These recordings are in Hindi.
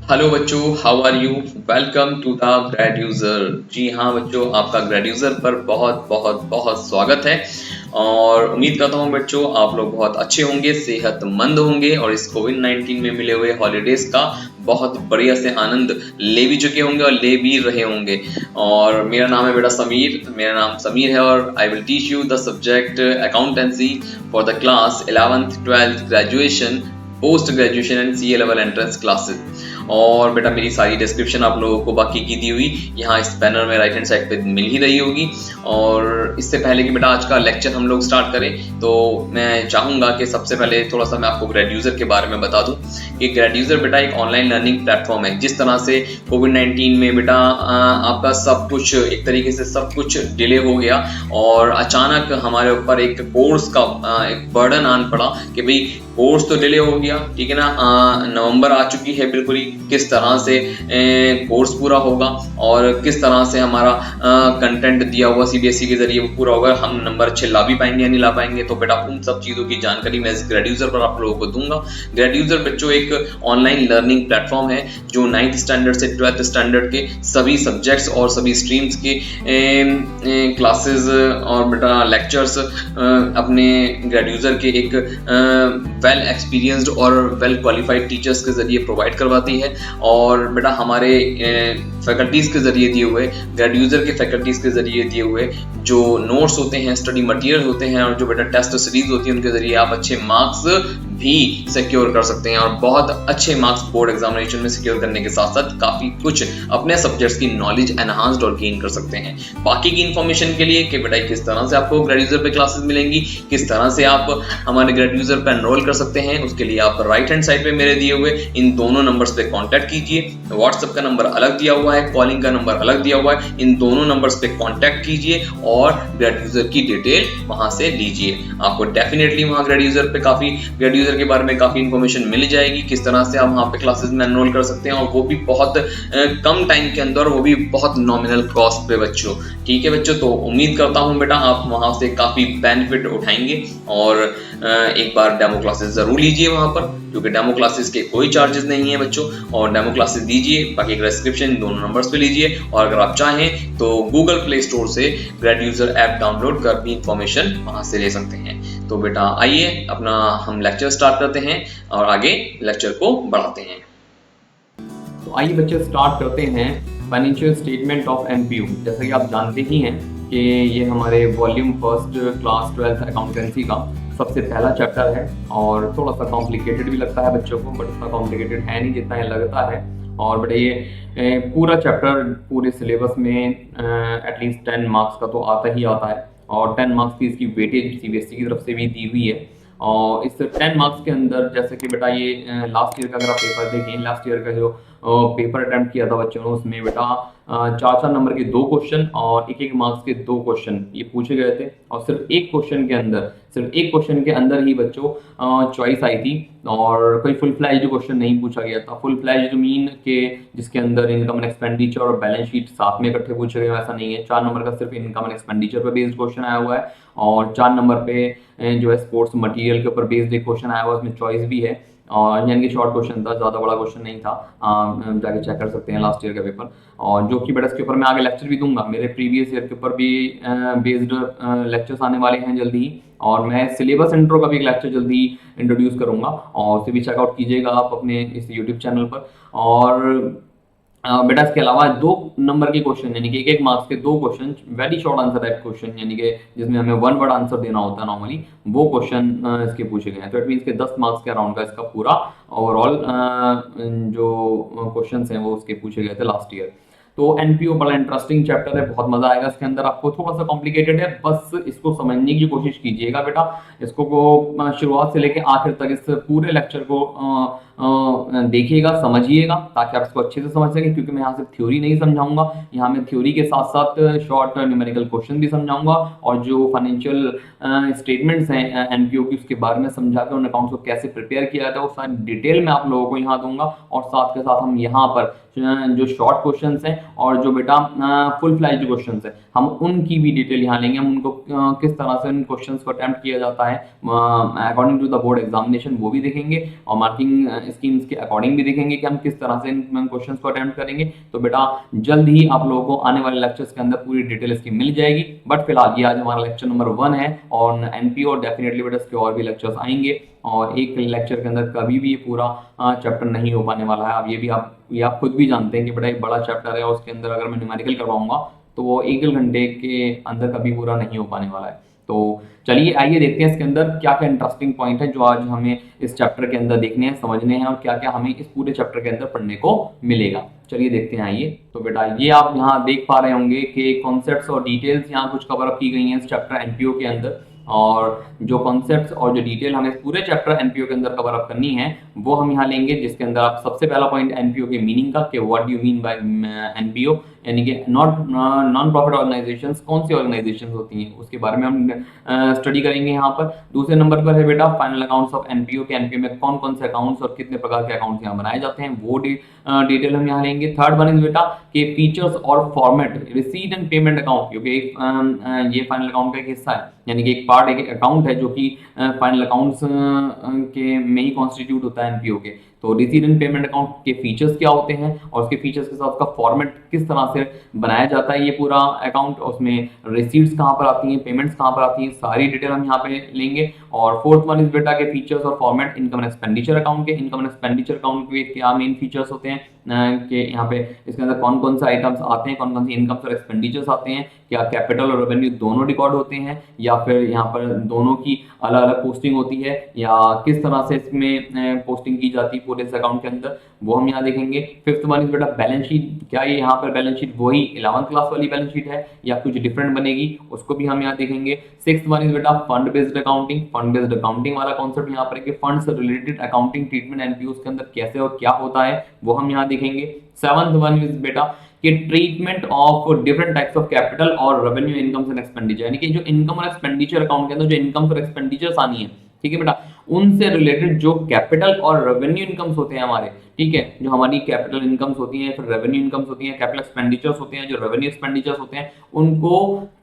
हेलो बच्चों, how are you? Welcome to the grade user. जी हाँ बच्चों, आपका ग्रेड यूजर पर बहुत बहुत बहुत स्वागत है। और उम्मीद करता हूँ बच्चों आप लोग बहुत अच्छे होंगे, सेहतमंद होंगे और इस कोविड-19 में मिले हुए हॉलीडेज का बहुत बढ़िया से आनंद ले भी चुके होंगे और ले भी रहे होंगे। और मेरा नाम है बेटा समीर, मेरा नाम समीर है और I will teach you the subject accountancy for the class 11th 12th graduation, post graduation and C A level entrance classes. और बेटा मेरी सारी डिस्क्रिप्शन आप लोगों को बाकी की दी हुई यहाँ इस बैनर में राइट हैंड साइड पे मिल ही रही होगी। और इससे पहले कि बेटा आज का लेक्चर हम लोग स्टार्ट करें तो मैं चाहूँगा कि सबसे पहले थोड़ा सा मैं आपको ग्रेड यूज़र के बारे में बता दूँ कि ग्रेड यूज़र बेटा एक ऑनलाइन लर्निंग प्लेटफॉर्म है। जिस तरह से कोविड-19 में बेटा आपका सब कुछ एक तरीके से सब कुछ डिले हो गया और अचानक हमारे ऊपर एक कोर्स का एक बर्डन आन पड़ा कि भाई कोर्स तो डिले हो गया, ठीक है ना। नवंबर आ चुकी है, बिल्कुल ही किस तरह से कोर्स पूरा होगा और किस तरह से हमारा कंटेंट दिया हुआ सीबीएसई के जरिए वो पूरा होगा, हम नंबर अच्छे ला भी पाएंगे या नहीं ला पाएंगे। तो बेटा उन सब चीज़ों की जानकारी मैं इस ग्रेड यूजर पर आप लोगों को दूंगा। ग्रेड यूजर बच्चों एक ऑनलाइन लर्निंग प्लेटफॉर्म है जो 9th स्टैंडर्ड से 12th स्टैंडर्ड के सभी सब्जेक्ट्स और सभी स्ट्रीम्स के क्लासेस और बेटा लेक्चर्स अपने ग्रेड यूजर के एक वेल एक्सपीरियंस्ड और वेल क्वालिफाइड टीचर्स के जरिए प्रोवाइड करवाती है। और बेटा हमारे फैकल्टीज़ के जरिए दिए हुए, ग्रेड यूजर के फैकल्टीज़ के जरिए दिए हुए जो नोट्स होते हैं, स्टडी मटेरियल होते हैं और जो बेटा टेस्ट सीरीज होती है, उनके जरिए आप अच्छे मार्क्स भी सिक्योर कर सकते हैं और बहुत अच्छे मार्क्स बोर्ड एग्जामिनेशन में सिक्योर करने के साथ साथ काफ़ी कुछ अपने सब्जेक्ट्स की नॉलेज एनहांस्ड और गेन कर सकते हैं। बाकी की इन्फॉर्मेशन के लिए कि बेटा किस तरह से आपको ग्रेड यूजर पे क्लासेस मिलेंगी, किस तरह से आप हमारे ग्रेड यूजर पे एनरोल कर सकते हैं, उसके लिए आप राइट हैंड साइड पे मेरे दिए हुए इन दोनों नंबर्स पे कांटेक्ट कीजिए। व्हाट्सएप का नंबर अलग दिया हुआ है, कॉलिंग का नंबर अलग दिया हुआ है, इन दोनों नंबर्स पे कांटेक्ट कीजिए और ग्रेड यूजर की डिटेल वहां से लीजिए। आपको डेफिनेटली वहां ग्रेड यूजर पे काफी, ग्रेड यूजर के बारे में काफी इंफॉर्मेशन मिल जाएगी, किस तरह से आप वहां पे क्लासेस में एनरोल कर सकते हैं और वो भी बहुत कम टाइम के अंदर, वो भी बहुत नॉमिनल कॉस्ट पे बच्चों। ठीक है बच्चों, तो उम्मीद करता हूं बेटा आप वहां से काफी बेनिफिट उठाएंगे और एक बार डेमो क्लासेस जरूर लीजिए वहां पर, क्योंकि डेमो क्लासेस के कोई चार्जेस नहीं है बच्चों। और डेमो क्लासेस दीजिए, बाकी डिस्क्रिप्शन दोनों नंबर्स पे लीजिए और अगर आप चाहें तो गूगल प्ले स्टोर से ग्रेड यूजर ऐप डाउनलोड कर भी इंफॉर्मेशन वहां से ले सकते हैं। तो बेटा आइए अपना हम लेक्चर स्टार्ट करते हैं और आगे लेक्चर को बढ़ाते हैं। तो आइए बच्चे स्टार्ट करते हैं फाइनेंशियल स्टेटमेंट ऑफ एमपीयू। जैसा कि आप जानते ही हैं कि ये हमारे volume first class 12th accountancy का सबसे पहला चैप्टर है और थोड़ा सा कॉम्प्लिकेटेड भी लगता है बच्चों को, बट इतना कॉम्प्लिकेटेड है नहीं जितना ये लगता है। और बेटा ये पूरा चैप्टर पूरे सिलेबस में एटलीस्ट 10 मार्क्स का तो आता ही आता है और 10 मार्क्स की इसकी वेटेज सीबीएसई की तरफ से भी दी हुई है। और इस 10 मार्क्स के अंदर जैसे कि बेटा ये लास्ट ईयर का अगर आप पेपर देखें, लास्ट ईयर का जो पेपर अटेम्प्ट किया था बच्चों ने, उसमें बेटा 4-4 नंबर के 2 क्वेश्चन और 1-1 मार्क्स के 2 क्वेश्चन ये पूछे गए थे। और सिर्फ एक क्वेश्चन के अंदर ही बच्चों चॉइस आई थी और कोई फुल फ्लैज्ड क्वेश्चन नहीं पूछा गया था। फुल फ्लैज्ड मीन के जिसके अंदर इनकम एंड एक्सपेंडिचर और बैलेंस शीट साथ में इकट्ठे पूछे गए, ऐसा नहीं है। 4 नंबर का सिर्फ इनकम एंड एक्सपेंडिचर पर बेस्ड क्वेश्चन आया हुआ है और 4 नंबर पे जो है स्पोर्ट्स मटेरियल के ऊपर बेस्ड एक क्वेश्चन आया हुआ है, उसमें चॉइस भी है और यानी कि शॉर्ट क्वेश्चन था, ज़्यादा बड़ा क्वेश्चन नहीं था। जाके चेक कर सकते हैं लास्ट ईयर का पेपर। और जो कि बेटा इसके ऊपर मैं आगे लेक्चर भी दूंगा, मेरे प्रीवियस ईयर के ऊपर भी बेस्ड लेक्चर्स आने वाले हैं जल्दी ही। और मैं सिलेबस इंट्रो का भी एक लेक्चर जल्दी इंट्रोड्यूस करूंगा और उसे भी चेकआउट कीजिएगा आप अपने इस यूट्यूब चैनल पर। और बेटा इसके अलावा 2 नंबर के क्वेश्चन यानी कि 1-1 मार्क्स के 2 question, very short answer type question, यानी कि जिसमें हमें 1 वर्ड आंसर देना होता है नॉर्मली, वो क्वेश्चन इसके पूछे गए हैं। तो इट मीन्स के 10 मार्क्स के अराउंड का इसका पूरा ओवरऑल जो क्वेश्चन हैं वो उसके पूछे गए थे लास्ट ईयर। तो एनपीओ बड़ा इंटरेस्टिंग चैप्टर है, बहुत मजा आएगा इसके अंदर। आपको थोड़ा सा कॉम्प्लिकेटेड है, बस इसको समझने की कोशिश कीजिएगा बेटा। इसको को शुरुआत से लेकर आखिर तक इस पूरे लेक्चर को देखिएगा, समझिएगा, ताकि आप इसको अच्छे से समझ सकें। क्योंकि मैं यहाँ सिर्फ थ्योरी नहीं समझाऊंगा, यहाँ मैं थ्योरी के साथ साथ शॉर्ट न्यूमेरिकल क्वेश्चन भी समझाऊंगा और जो फाइनेंशियल स्टेटमेंट्स हैं एनपीओ की उसके बारे में समझा कर उन अकाउंट्स को कैसे प्रिपेयर किया जाता है वो सारी डिटेल मैं आप लोगों को यहाँ दूंगा। और साथ के साथ हम यहाँ पर जो शॉर्ट क्वेश्चंस हैं और जो बेटा फुल फ्लैज्ड क्वेश्चन है हम उनकी भी डिटेल यहाँ लेंगे। हम उनको किस तरह से उन क्वेश्चंस को अटेम्प्ट किया जाता है according to the board examination, वो भी देखेंगे और मार्किंग स्कीम्स के अकॉर्डिंग भी देखेंगे कि हम किस तरह से इन क्वेश्चंस को अटेम्प्ट करेंगे। तो बेटा जल्द ही आप लोगों को आने वाले लेक्चर्स के अंदर पूरी डिटेल इसकी मिल जाएगी। बट फिलहाल ये आज हमारा लेक्चर नंबर 1 है और एनपीओ, और डेफिनेटली बेटा इसके और भी लेक्चर्स आएंगे और एक लेक्चर के अंदर कभी भी ये पूरा चैप्टर नहीं हो पाने वाला है। अब ये आप खुद भी जानते हैं कि बड़ा एक बड़ा चैप्टर है और उसके अंदर अगर मैं न्यूमेरिकल करवाऊंगा तो वो 1 घंटे के अंदर कभी पूरा नहीं हो पाने वाला है। तो चलिए आइए देखते हैं इसके अंदर क्या क्या इंटरेस्टिंग पॉइंट है जो आज हमें इस चैप्टर के अंदर देखने हैं, समझने हैं और क्या क्या हमें इस पूरे चैप्टर के अंदर पढ़ने को मिलेगा। चलिए देखते हैं आइए। तो बेटा ये आप यहाँ देख पा रहे होंगे कि कॉन्सेप्ट्स और डिटेल्स यहाँ कुछ कवर अप की गई हैं इस चैप्टर एनपीओ के अंदर, और जो कॉन्सेप्ट्स और जो डिटेल हमें पूरे चैप्टर एनपीओ के अंदर कवर अप करनी है वो हम यहाँ लेंगे, जिसके अंदर आप सबसे पहला पॉइंट एनपीओ के मीनिंग का कि what do you mean by NPO, यानी कि नॉन प्रॉफिट ऑर्गेनाइजेशंस कौन सी ऑर्गेनाइजेशंस होती हैं उसके बारे में हम स्टडी करेंगे यहाँ पर। दूसरे नंबर पर है बेटा फाइनल अकाउंट्स ऑफ एनपीओ के एनपीओ में कौन कौन से अकाउंट्स और कितने प्रकार के अकाउंट्स यहाँ बनाए जाते हैं वो डिटेल हम यहाँ लेंगे। थर्ड वन इज बेटा के फीचर्स और format receipt and payment account, क्योंकि ये फाइनल अकाउंट का एक हिस्सा है, यानी कि एक पार्ट एक अकाउंट है जो कि फाइनल अकाउंट्स के में ही कॉन्स्टिट्यूट होता है एनपीओ के। तो रिसीट एंड पेमेंट अकाउंट के फीचर्स क्या होते हैं और उसके फीचर्स के साथ उसका फॉर्मेट किस तरह से बनाया जाता है ये पूरा अकाउंट, उसमें रिसीट्स कहाँ पर आती हैं, पेमेंट्स कहाँ पर आती हैं, सारी डिटेल हम यहाँ पे लेंगे। और फोर्थ वन इज बेटा के फीचर्स और format income and expenditure account के। इनकम एंड एक्सपेंडिचर अकाउंट के क्या मेन फीचर्स होते हैं कि यहाँ पे इसके अंदर कौन कौन से आइटम्स आते हैं, कौन कौन सी इनकम्स और एक्सपेंडिचर्स आते हैं, क्या कैपिटल और रेवेन्यू दोनों रिकॉर्ड होते हैं या फिर यहाँ पर दोनों की अलग अलग पोस्टिंग होती है या किस तरह से इसमें पोस्टिंग की जाती है पूरे इस अकाउंट के अंदर, वो हम यहाँ देखेंगे। फिफ्थ वन इज बेटा बैलेंस शीट, क्या ये यहाँ पर बैलेंस शीट वही 11th क्लास वाली बैलेंस शीट है या कुछ डिफरेंट बनेगी, उसको भी हम यहाँ देखेंगे। सिक्स्थ वन इज बेटा fund based accounting, fund based accounting वाला कॉन्सेप्ट यहाँ पर है कि फंड से रिलेटेड अकाउंटिंग ट्रीटमेंट एनपीओ के अंदर कैसे और क्या होता है वो हम यहाँ देखेंगे। सेवंथ वन इज बेटा कि treatment of different types of capital और रेवेन्यू इनकम्स एंड एक्सपेंडिचर, यानी कि जो इनकम और एक्सपेंडिचर अकाउंट के अंदर जो इनकम्स और एक्सपेंडिचर्स आनी है, ठीक है बेटा, उनसे रिलेटेड जो कैपिटल और रेवेन्यू इनकम्स होते हैं हमारे, ठीक है, जो हमारी कैपिटल इनकम्स होती हैं फिर रेवेन्यू इनकम्स होती हैं, कैपिटल एक्सपेंडिचर्स होते हैं, जो रेवेन्यू एक्सपेंडिचर्स होते हैं, उनको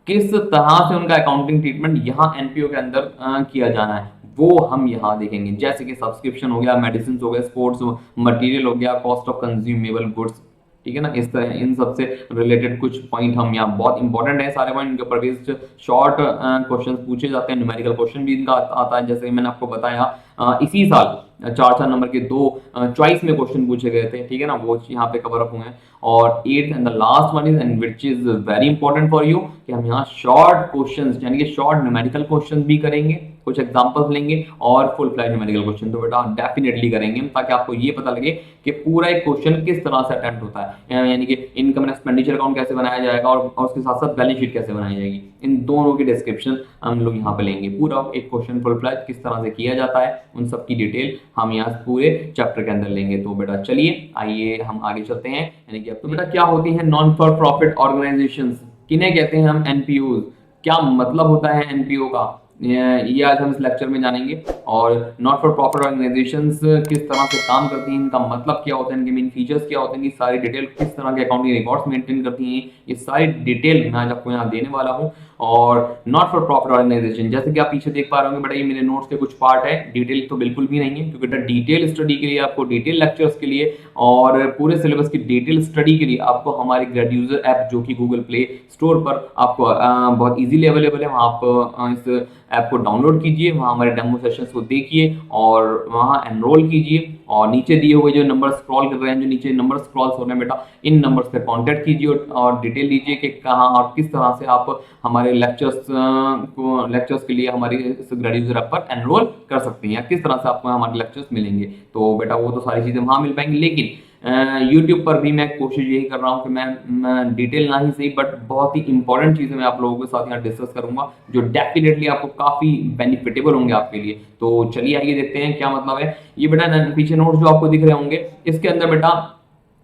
किस तरह से उनका अकाउंटिंग ट्रीटमेंट यहाँ एनपीओ के अंदर किया जाना है वो हम यहाँ देखेंगे। जैसे कि सब्सक्रिप्शन हो गया, मेडिसिन हो गया, स्पोर्ट्स मटेरियल हो गया, कॉस्ट ऑफ कंज्यूमेबल गुड्स, ठीक है ना, इस तरह इन सबसे रिलेटेड कुछ पॉइंट हम यहाँ बहुत इंपॉर्टेंट है सारे पॉइंट, इनके ऊपर बेस्ड शॉर्ट क्वेश्चन पूछे जाते हैं, न्यूमेरिकल क्वेश्चन भी इनका आता है, जैसे मैंने आपको बताया इसी साल 4 नंबर के 2 चॉइस में क्वेश्चन पूछे गए थे, ठीक है ना, वो यहाँ पे कवर अप हुए हैं। और eighth and the last one is and which is very important for you कि हम यहाँ शॉर्ट क्वेश्चंस यानी कि शॉर्ट न्यूमेरिकल क्वेश्चन भी करेंगे, कुछ एग्जांपल्स लेंगे और फुल फ्लैश न्यूमेरिकल क्वेश्चन तो बेटा डेफिनेटली करेंगे ताकि आपको ये पता लगे कि पूरा एक क्वेश्चन किस तरह से अटेम्प्ट होता है, यानी कि इनकम एंड एक्सपेंडिचर अकाउंट कैसे बनाया जाएगा और उसके साथ साथ बैलेंस शीट कैसे बनाई जाएगी, इन दोनों की डिस्क्रिप्शन हम लोग यहाँ पे लेंगे। पूरा एक क्वेश्चन फुल फ्लैश किस तरह से किया जाता है उन सब की डिटेल हम यहाँ पूरे चैप्टर के अंदर लेंगे। तो बेटा चलिए आइए हम आगे चलते हैं, यानी कि अब तो बेटा क्या होती है नॉन फॉर प्रॉफिट ऑर्गेनाइजेशंस, किन्हें कहते हैं हम एनपीओज, क्या मतलब होता है एनपीओ का, ये आज हम इस लेक्चर में जानेंगे। और नॉट फॉर प्रॉफिट ऑर्गेनाइजेशंस किस तरह से काम करती हैं, इनका मतलब क्या होता है, इनके मेन फीचर्स क्या होते हैं, इनकी सारी डिटेल किस तरह के अकाउंटिंग रिकॉर्ड्स मेंटेन करती हैं, ये सारी डिटेल मैं आज आपको यहाँ देने वाला हूँ। और नॉट फॉर प्रॉफिट ऑर्गेनाइजेशन जैसे कि आप पीछे देख पा रहे होंगे बेटा ये मेरे नोट्स के कुछ पार्ट है, डिटेल तो बिल्कुल भी नहीं है क्योंकि बेटा डिटेल स्टडी के लिए आपको डिटेल लेक्चर्स के लिए और पूरे सिलेबस की डिटेल स्टडी के लिए आपको हमारी ग्रेडयूजर ऐप जो कि गूगल प्ले स्टोर पर आपको बहुत इजीली अवेलेबल है, वहाँ आप इस ऐप को डाउनलोड कीजिए, वहाँ हमारे डेमो सेशंस को देखिए और वहाँ एनरोल कीजिए और नीचे दिए हुए जो नंबर स्क्रॉल कर रहे हैं, जो नीचे नंबर स्क्रॉल हो रहे हैं बेटा, इन नंबर्स पे कांटेक्ट कीजिए और डिटेल लीजिए कि कहाँ और किस तरह से आप हमारे लेक्चर्स के लिए हमारी इस ग्रेडयूजर ऐप पर एनरोल कर सकते हैं या किस तरह से आपको हमारे लेक्चर्स मिलेंगे। तो बेटा वो तो सारी चीज़ें वहाँ मिल पाएंगी, लेकिन YouTube पर भी मैं कोशिश यही कर रहा हूँ कि मैं डिटेल ना ही सही बट बहुत ही इंपॉर्टेंट चीज़ें मैं आप लोगों के साथ यहाँ डिस्कस करूंगा जो डेफिनेटली आपको काफ़ी बेनिफिटेबल होंगे आपके लिए। तो चलिए आइए देखते हैं क्या मतलब है ये बेटा। पीछे नोट्स जो आपको दिख रहे होंगे इसके अंदर बेटा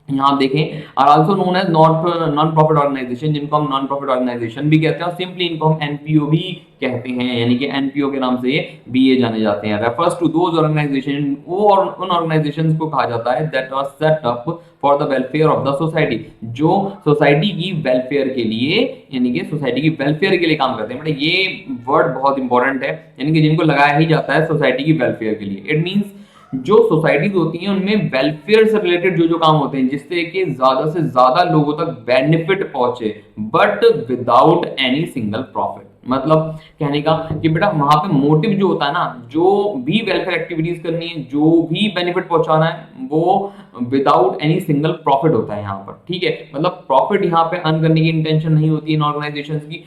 यहाँ आप देखें are also known as non profit organisation, जिनको हम नॉन प्रॉफिट ऑर्गेनाइजेशन भी कहते हैं और सिंपली इनको हम एनपीओ भी कहते हैं, यानी कि एनपीओ के नाम से ये बीए जाने जाते हैं। रेफर्स टू दोज ऑर्गेनाइजेशन, वो और उन ऑर्गेनाइजेशंस को कहा जाता है that are set up for the welfare of the society, जो सोसाइटी की वेलफेयर के लिए, यानी कि सोसाइटी की वेलफेयर के लिए काम करते हैं। मतलब ये वर्ड बहुत इंपॉर्टेंट है, यानी कि जिनको लगाया ही जाता है सोसाइटी की वेलफेयर के लिए। इट मीन्स जो सोसाइटीज होती हैं उनमें वेलफेयर से रिलेटेड जो जो काम होते हैं जिससे कि ज्यादा से ज्यादा लोगों तक बेनिफिट पहुंचे, but without any single profit. मतलब कहने का कि बेटा वहां पे मोटिव जो होता है ना, जो भी वेलफेयर एक्टिविटीज करनी है, जो भी बेनिफिट पहुंचाना है, वो विदाउट एनी सिंगल प्रॉफिट होता है यहाँ पर। ठीक है, मतलब प्रॉफिट यहाँ पे अर्न करने की इंटेंशन नहीं होती इन ऑर्गेनाइजेशंस की।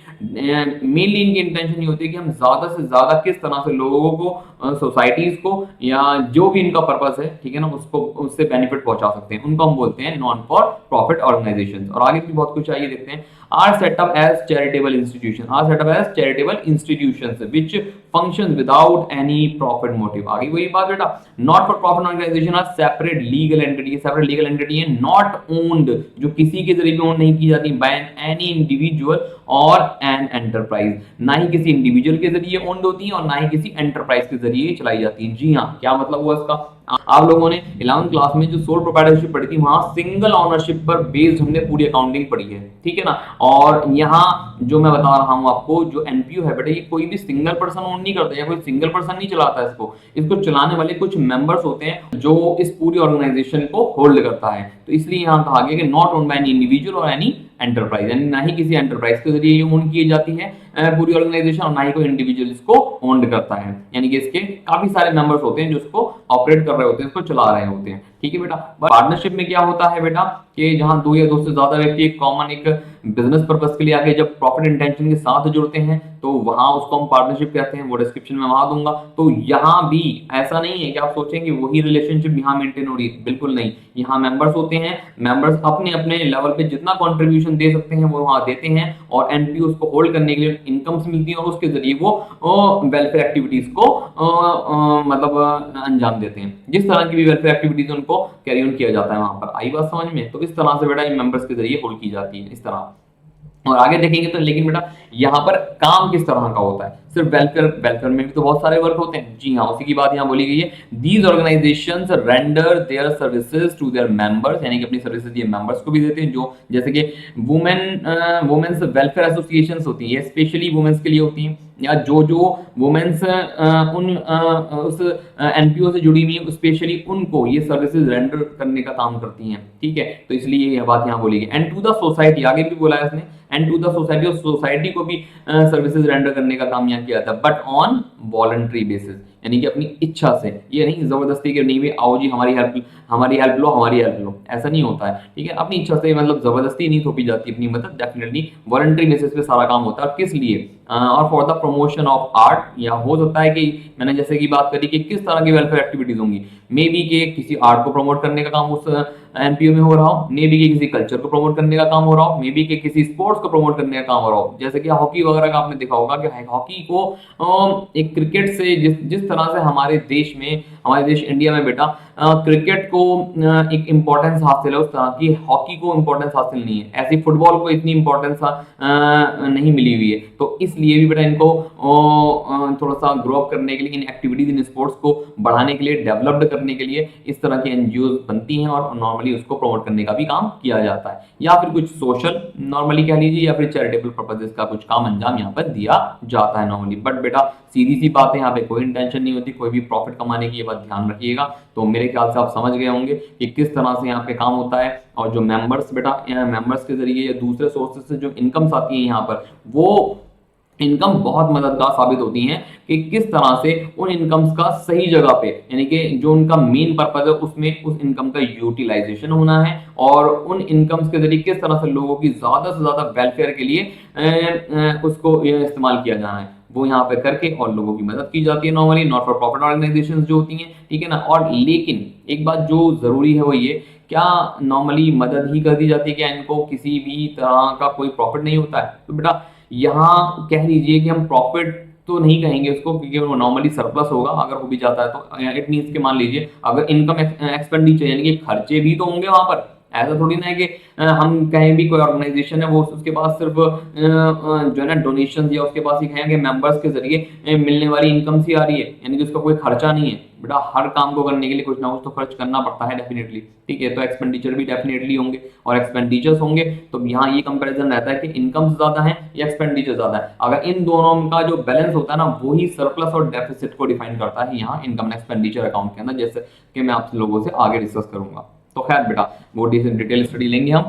मेनली इनकी इंटेंशन ये होती है कि हम ज्यादा से ज्यादा किस तरह से लोगों को, सोसाइटीज को, या जो भी इनका पर्पस है, ठीक है ना, उसको उससे बेनिफिट पहुंचा सकते हैं, उनको हम बोलते हैं नॉन फॉर प्रॉफिट ऑर्गेनाइजेशन। और आगे भी बहुत कुछ आइए देखते हैं। Are set up as charitable institution, are set up as charitable institutions which functions without any profit motive. आगे वही बात बेटा, not for profit organisation are separate legal entity, separate legal entity है, नॉट ओन्ड, जो किसी के जरिए भी ओन नहीं की जाती बाय एनी इंडिविजुअल और एन एंटरप्राइज, ना ही किसी इंडिविजुअल के जरिए ओन्ड होती है और ना ही किसी एंटरप्राइज के जरिए चलाई जाती है। जी हाँ, क्या मतलब हुआ इसका? आप लोगों ने 11th क्लास में जो सोल प्रोप्राइटरशिप पढ़ी थी, वहां सिंगल ओनरशिप पर बेस्ड हमने पूरी अकाउंटिंग पढ़ी है, ठीक है ना। और यहाँ जो मैं बता रहा हूँ आपको, जो एनपीओ है बेटा, ये कोई भी सिंगल पर्सन ओन नहीं करता, या कोई सिंगल पर्सन नहीं चलाता है इसको। इसको चलाने वाले कुछ मेंबर्स होते हैं जो इस पूरी ऑर्गेनाइजेशन को होल्ड करता है। तो इसलिए यहाँ कहा गया कि not own by any individual और एनी एंटरप्राइज, यानी ना ही किसी एंटरप्राइज के जरिए ओन की जाती है पूरी ऑर्गेनाइजेशन, और ना ही कोई इंडिविजुअल इसको ओन करता है। यानी कि इसके काफी सारे मेंबर्स होते हैं जो इसको ऑपरेट कर रहे होते हैं, इसको चला रहे होते हैं। ठीक है बेटा। पार्टनरशिप में क्या होता है बेटा कि जहां दो या दो से ज्यादा व्यक्ति एक कॉमन एक बिजनेस पर्पस के लिए आके जब प्रॉफिट इंटेंशन के साथ जुड़ते हैं तो वहां उसको हम पार्टनरशिप कहते हैं। वो डिस्क्रिप्शन में वहां दूंगा। तो यहाँ भी ऐसा नहीं है कि आप सोचेंगे वही रिलेशनशिप यहाँ मेंटेन हो रही है, बिल्कुल नहीं। यहाँ मेंबर्स होते हैं, मेंबर्स अपने अपने लेवल पे जितना कंट्रीब्यूशन दे सकते हैं वो वहां देते हैं, और एनपीओ उसको होल्ड करने के लिए इनकम्स मिलती है और उसके जरिए वो वेलफेयर एक्टिविटीज को मतलब अंजाम देते हैं। जिस तरह की भी वेलफेयर एक्टिविटीज उनको कैरी ऑन किया जाता है वहां पर। आई बात समझ में? तो इस तरह से बेटा इन मेंबर्स के जरिए होल्ड की जाती है इस तरह। और आगे देखेंगे तो लेकिन बेटा यहाँ पर काम किस तरह का होता है? सिर्फ वेलफेयर में भी तो बहुत सारे वर्क होते हैं। जी हाँ, उसी की बात यहाँ बोली गई है। These organisations render their services to their members, यानी कि अपनी सर्विसेज ये मेंबर्स को भी देते हैं। जो जैसे कि वुमेन्स वेलफेयर एसोसिएशंस होती है, स्पेशली वुमेन्स के लिए होती है, या जो वुमेन्स उस एनपीओ से जुड़ी हुई है स्पेशली उनको ये सर्विसेज रेंडर करने का काम करती हैं। ठीक है, तो इसलिए ये बात यहाँ बोली गई। एंड टू द सोसाइटी, आगे भी बोला है इसने, एंड टू द सोसाइटी, और सोसाइटी को भी सर्विसेज रेंडर करने का काम यहाँ किया था, बट ऑन वॉलंटरी बेसिस, यानी कि अपनी इच्छा से। ये नहीं जबरदस्ती के, नहीं भी आओ जी हमारी हेल्प लो, ऐसा नहीं होता है। ठीक है, अपनी इच्छा से, मतलब जबरदस्ती नहीं थोपी जाती अपनी मदद, डेफिनेटली वॉलंटरी बेसिस पे सारा काम होता है। और किस लिए? और for the promotion of art, या हो सकता है कि मैंने जैसे कि बात करी कि किस तरह की वेलफेयर एक्टिविटीज होंगी, मे बी के किसी आर्ट को प्रमोट करने का काम उस एनपीओ में हो रहा हो, मे बी के किसी कल्चर को प्रमोट करने का काम हो रहा हो, मे बी के किसी स्पोर्ट्स को प्रमोट करने का काम हो रहा हो। जैसे कि हॉकी वगैरह का आपने देखा होगा कि हॉकी को एक क्रिकेट से जिस तरह से हमारे देश इंडिया में बेटा क्रिकेट को एक इंपॉर्टेंस हासिल है, उस तरह की हॉकी को इंपॉर्टेंस हासिल नहीं है। ऐसी फुटबॉल को इतनी इंपॉर्टेंस नहीं मिली हुई है। तो इसलिए भी बेटा इनको थोड़ा सा ग्रो अप करने के लिए, इन एक्टिविटीज इन स्पोर्ट्स को बढ़ाने के लिए, डेवलप्ड करने के लिए इस तरह की एनजीओ बनती हैं और नॉर्मली उसको प्रमोट करने का भी काम किया जाता है। या फिर कुछ सोशल नॉर्मली कह लीजिए, या फिर चैरिटेबल पर्पसेस का कुछ काम अंजाम यहाँ पर दिया जाता है नॉर्मली। बट बेटा सीधी सी बात है, यहाँ पे कोई इंटेंशन नहीं होती कोई भी प्रॉफिट कमाने की, ये बात ध्यान रखिएगा। तो मेरे ख्याल से आप समझ गए होंगे कि किस तरह से यहाँ पे काम होता है। और जो मेंबर्स बेटा, मेंबर्स के जरिए या दूसरे सोर्सेज से जो इनकम्स आती है यहाँ पर, वो इनकम बहुत मददगार साबित होती हैं कि किस तरह से उन इनकम्स का सही जगह पे, यानी कि जो उनका मेन पर्पस है उसमें उस इनकम का यूटिलाइजेशन होना है, और उन इनकम्स के जरिए किस तरह से लोगों की ज्यादा से ज्यादा वेलफेयर के लिए उसको इस्तेमाल किया जाना है, वो यहाँ पे करके और लोगों की मदद की जाती है normally not for profit organisations जो होती हैं। ठीक है ना। और लेकिन एक बात जो जरूरी है वो ये, क्या नॉर्मली मदद ही कर दी जाती है, क्या इनको किसी भी तरह का कोई प्रॉफिट नहीं होता है? तो बेटा यहाँ कह लीजिए कि हम प्रॉफिट तो नहीं कहेंगे उसको, क्योंकि वो नॉर्मली सरप्लस होगा अगर हो भी जाता है तो। इट मींस कि मान लीजिए अगर इनकम एक्सपेंडिचर यानी कि खर्चे भी तो होंगे वहां पर, ऐसा थोड़ी ना है कि हम कहीं भी कोई ऑर्गेनाइजेशन है वो उसके पास सिर्फ जो है ना डोनेशन या उसके पास ही कहेंगे मेंबर्स के जरिए मिलने वाली इनकम सी आ रही है, यानी कि उसका कोई खर्चा नहीं है। बेटा हर काम को करने के लिए कुछ ना कुछ तो खर्च करना पड़ता है डेफिनेटली, ठीक है। तो एक्सपेंडिचर भी डेफिनेटली होंगे, और एक्सपेंडिचर्स होंगे तो यहाँ ये कंपैरिजन रहता है कि इनकम ज्यादा है या एक्सपेंडिचर ज्यादा है। अगर इन दोनों का जो बैलेंस होता है ना, वही सरप्लस और डेफिसिट को डिफाइन करता है यहाँ इनकम एंड एक्सपेंडिचर अकाउंट के अंदर, जैसे कि मैं आप लोगों से आगे डिस्कस करूंगा। तो खैर बेटा वो डिटेल स्टडी लेंगे हम।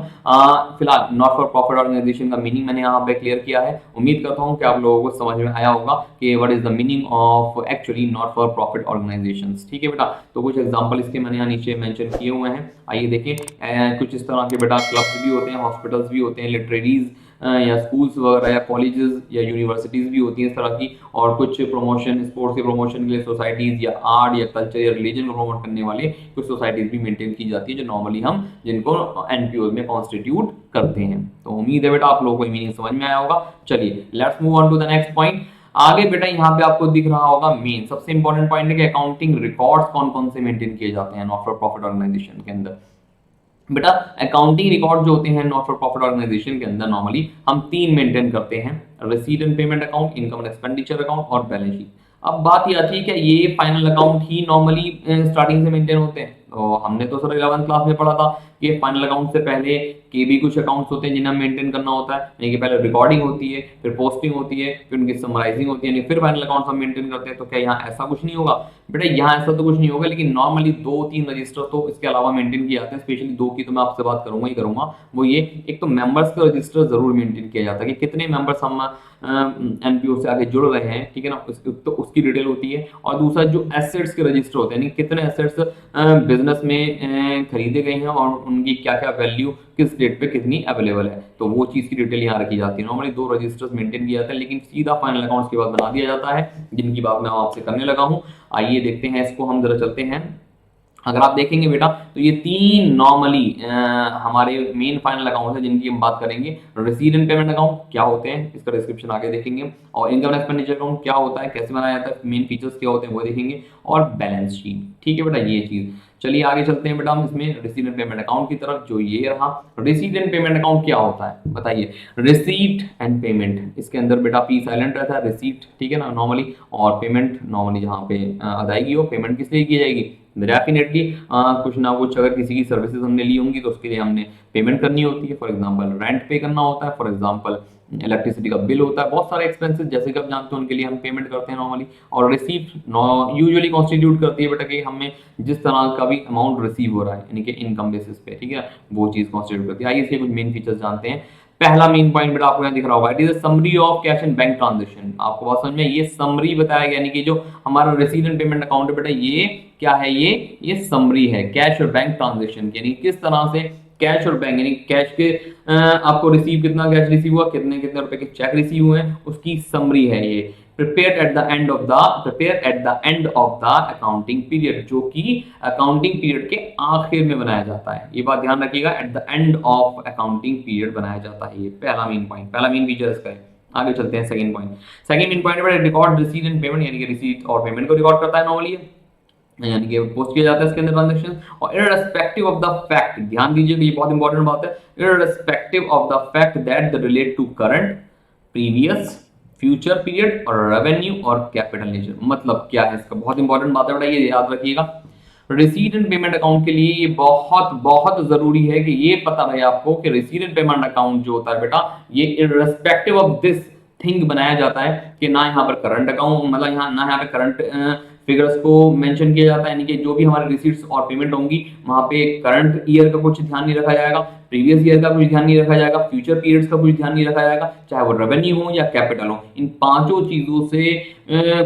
फिलहाल नॉट फॉर प्रॉफिट ऑर्गेनाइजेशन का मीनिंग मैंने यहाँ पे क्लियर किया है। उम्मीद करता हूँ कि आप लोगों को समझ में आया होगा कि what is the meaning of actually not for profit organisations, ठीक है बेटा। तो कुछ एग्जांपल इसके मैंने यहाँ नीचे मेंशन किए हुए हैं, आइए देखें। कुछ इस तरह के बेटा क्लब्स भी होते हैं, हॉस्पिटल्स भी होते हैं, लिटरेरीज या स्कूल्स वगैरह या कॉलेजेस या यूनिवर्सिटीज भी होती हैं इस तरह की, और कुछ प्रमोशन स्पोर्ट्स के प्रमोशन के लिए सोसाइटीज या आर्ट या कल्चर या रिलीजन को प्रमोट करने वाले कुछ सोसाइटीज भी मेंटेन की जाती है, जो नॉर्मली हम जिनको एनपीओ में कॉन्स्टिट्यूट करते हैं। तो उम्मीद है बेटा आप लोगों को मीनिंग समझ में आया होगा। चलिए let's move on to the next point. आगे बेटा यहाँ पे आपको दिख रहा होगा मेन सबसे इंपॉर्टेंट पॉइंट है कि अकाउंटिंग रिकॉर्ड्स कौन कौन से मेंटेन किए जाते हैं नॉट फॉर प्रॉफिट ऑर्गेनाइजेशन के अंदर। बेटा अकाउंटिंग रिकॉर्ड जो होते हैं नॉट फॉर प्रॉफिट ऑर्गेनाइजेशन के अंदर नॉर्मली हम 3 मेंटेन करते हैं, receipt and payment account, income and expenditure account और बैलेंस शीट। अब बात ये आती है कि ये फाइनल अकाउंट ही नॉर्मली स्टार्टिंग से मेंटेन होते हैं। तो हमने तो सर 11th क्लास में पढ़ा था कि फाइनल अकाउंट से पहले के भी कुछ अकाउंट्स होते हैं जिन्हें मेंटेन करना होता है, यानी कि पहले रिकॉर्डिंग होती है, फिर पोस्टिंग होती है, फिर उनकी समराइजिंग होती है, यानी फिर फाइनल अकाउंट्स हम मेंटेन करते हैं। तो क्या यहाँ ऐसा कुछ नहीं होगा? बेटा यहाँ ऐसा तो कुछ नहीं होगा, लेकिन नॉर्मली 2-3 रजिस्टर तो इसके अलावा मेंटेन किए जाते हैं। स्पेशली 2 की तो मैं आपसे बात करूंगा ही करूंगा। वो ये, एक तो मेंबर्स का रजिस्टर जरूर मेंटेन किया जाता है कि कितने मेंबर्स हम एनपीओ से आगे जुड़ रहे हैं, ठीक है ना, तो उसकी डिटेल होती है। और दूसरा जो एसेट्स के रजिस्टर होते हैं, यानी कितने एसेट्स बिजनेस में खरीदे गए हैं और उनकी क्या क्या वैल्यू किस डेट पे कितनी अवेलेबल है, तो वो चीज की डिटेल यहाँ रखी जाती है। नॉर्मली 2 रजिस्टर्स मेंटेन किया जाता है, लेकिन सीधा फाइनल अकाउंट्स के बाद बना दिया जाता है, जिनकी बात मैं आपसे करने लगा हूँ। आइए देखते हैं इसको, हम जरा चलते हैं। अगर आप देखेंगे बेटा तो ये 3 नॉर्मली हमारे मेन फाइनल अकाउंट है जिनकी हम बात करेंगे। रिसीट एंड पेमेंट अकाउंट क्या होते हैं, इसका डिस्क्रिप्शन आगे देखेंगे, और इनकम एक्सपेंडिचर अकाउंट क्या होता है, कैसे बनाया जाता है, मेन फीचर्स क्या होते हैं वो देखेंगे, और बैलेंस शीट, ठीक है बेटा ये चीज। चलिए आगे चलते हैं बेटा हम इसमें रिसीट एंड पेमेंट अकाउंट की तरफ, जो ये रहा। रिसीट एंड पेमेंट अकाउंट क्या होता है बताइए। रिसीट एंड पेमेंट, इसके अंदर बेटा पी साइलेंट रहता है, रिसीट ठीक है ना नॉर्मली, और पेमेंट नॉर्मली जहाँ पे अदायगी हो, पेमेंट किस लिए की जाएगी, डेफिनेटली कुछ ना कुछ अगर किसी की सर्विसेज हमने ली होंगी तो उसके लिए हमने पेमेंट करनी होती है। फॉर एग्जांपल रेंट पे करना होता है, फॉर एग्जांपल इलेक्ट्रिसिटी का बिल होता है, बहुत सारे एक्सपेंसेस जैसे कि आप जानते हो उनके लिए हम पेमेंट करते हैं नॉर्मली। और रिसीप्ट यूजुअली कॉन्स्टिट्यूट करती है बेटा कि हमें जिस तरह का भी अमाउंट रिसीव हो रहा है, यानी कि इनकम बेसिस पे, ठीक है, वो चीज कॉन्स्टिट्यूट करती है। आइए इसके कुछ मेन फीचर्स जानते हैं। पहला मेन पॉइंट बेटा आपको यहाँ दिख रहा होगा, it is a summary of cash and bank transaction. आपको बात समझ में, ये समरी बताया गया, यानी कि जो हमारा रिसीट एंड पेमेंट अकाउंट है बेटा, ये क्या है, ये समरी है कैश और बैंक ट्रांजैक्शन, यानी किस तरह से कैश और बैंक, यानी कैश के आपको रिसीव कितना कैश रिसीव हुआ, कितने कितने रुपए के चेक रिसीव हुए हैं, उसकी समरी है ये। Prepare at the end of the accounting period, जो कि अकाउंटिंग पीरियड के आखिर में बनाया जाता है। ये बात ध्यान रखिएगा, at the end of accounting period बनाया जाता है। ये पहला मेन पॉइंट, पहला मेन फीचर इसका है। आगे चलते हैं second point. Second main point है रिकॉर्ड रिसीट एंड पेमेंट, यानी कि रिसीट और पेमेंट को रिकॉर्ड करता है नॉर्मली, यानी कि पोस्ट किया जाता है इसके अंदर ट्रांजैक्शन। और इररिस्पेक्टिव ऑफ द फैक्ट, ध्यान दीजिए कि ये बहुत इंपॉर्टेंट बात है, irrespective of the fact that the relate to current, previous, future period और रेवेन्यू और कैपिटल नेचर। मतलब क्या है इसका, बहुत इंपॉर्टेंट बात है बेटा, ये याद रखिएगा। रिसीट एंड पेमेंट अकाउंट के लिए ये बहुत बहुत जरूरी है कि ये पता रहे आपको कि रिसीट एंड पेमेंट अकाउंट जो होता है बेटा, ये इररिस्पेक्टिव ऑफ दिस थिंग बनाया जाता है कि ना यहाँ पर करंट अकाउंट, मतलब यहाँ पे करंट फिगर्स को मेंशन किया जाता है, यानी कि जो भी हमारे रिसीट्स और पेमेंट होंगी वहां पे करंट ईयर का कुछ ध्यान नहीं रखा जाएगा, प्रीवियस ईयर का कुछ ध्यान नहीं रखा जाएगा, फ्यूचर पीरियड्स का कुछ ध्यान नहीं रखा जाएगा, चाहे वो रेवेन्यू हो या कैपिटल हो। इन पांचों चीजों से